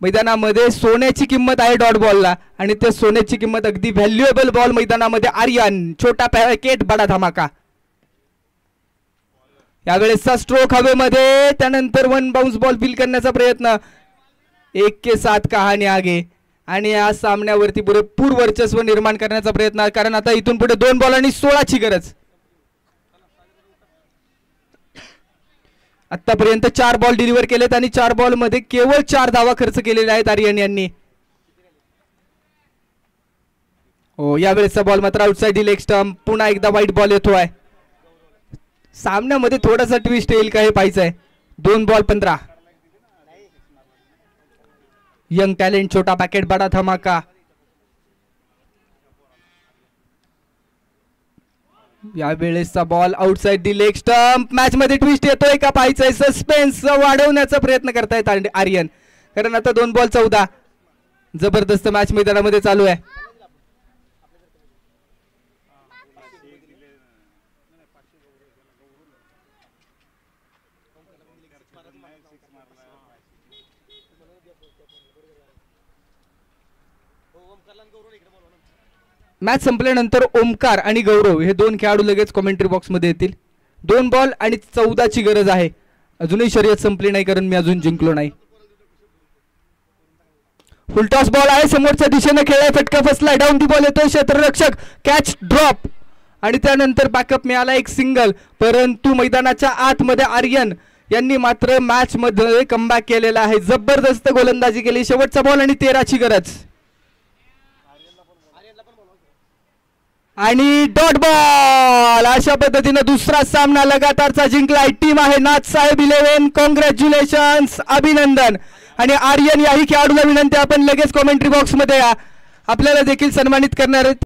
मैदानामध्ये सोन्याची किंमत आहे डॉट बॉलला, आणि त्या सोन्याची किंमत अगदी व्हॅल्युएबल बॉल मैदानामध्ये. आर्यन छोटा पॅकेट बडा धमाका. यावेळेसचा स्ट्रोक हवेमध्ये, त्यानंतर 1 बाउन्स बॉल फील करण्याचा प्रयत्न. 1-7 कहाणी आगे, आणि या सामन्यावरती पुरेपूर वर्चस्व निर्माण करण्याचा प्रयत्न, कारण आता इथून पुढे 2 बॉल आणि 16 ची गरज. आतापर्यंत 4 बॉल डिलिव्हर केलेत आणि 4 बॉल मध्ये केवळ 4 धावा खर्च केलेल्या आहेत आर्यन यांनी. हो, यावेळेसचा बॉल मात्र आउटसाइड लेग स्टंप. पुन्हा एकदा वाईट बॉल येतोय. सामन्यामध्ये थोडासा ट्विस्ट येईल का हे पाहायचं आहे. 2 बॉल 15. यंग टॅलेंट छोटा पॅकेट बडा धमाका. यावेळेसचा ball outside the leg stump. Match मध्ये ट्विस्ट येतोय का पाहायचंय. सस्पेन्स वाढवण्याचा प्रयत्न करतायत आर्यन, कारण आता 2 बॉल 14. जबरदस्त मॅच मैदानामध्ये चालू आहे. मॅच संपल्यानंतर ओमकार आणि गौरव हे 2 खेळाडू लगेच कॉमेंट्री बॉक्स मध्ये येतील. 2 बॉल आणि 14 ची गरज आहे. अजूनही शर्यत संपली नाही, कारण मी अजून जिंकलो नाही. फुलटॉस बॉल आहे, समोरच्या दिशेने खेळाय, फटका फसला. डाऊन दी बॉल येतोय, क्षेत्ररक्षक कॅच ड्रॉप, आणि त्यानंतर बॅकअप मिळाला, एक सिंगल. परंतु मैदानाच्या आतमध्ये आर्यन यांनी मात्र मॅच मध्ये कमबॅक केलेला आहे. जबरदस्त गोलंदाजी केली. शेवटचा बॉल आणि 13 ची गरज. आणि डॉट बॉल. अशा पद्धतीने दुसरा सामना लगातारचा जिंकलाय. टीम आहे नाथसाहेब 11. कॉंग्रॅच्युलेशन्स, अभिनंदन. आणि आर्यन याही खेळाडूला विनंती, आपण लगेच कॉमेंट्री बॉक्स मध्ये या, आपल्याला देखील सन्मानित करणार आहेत.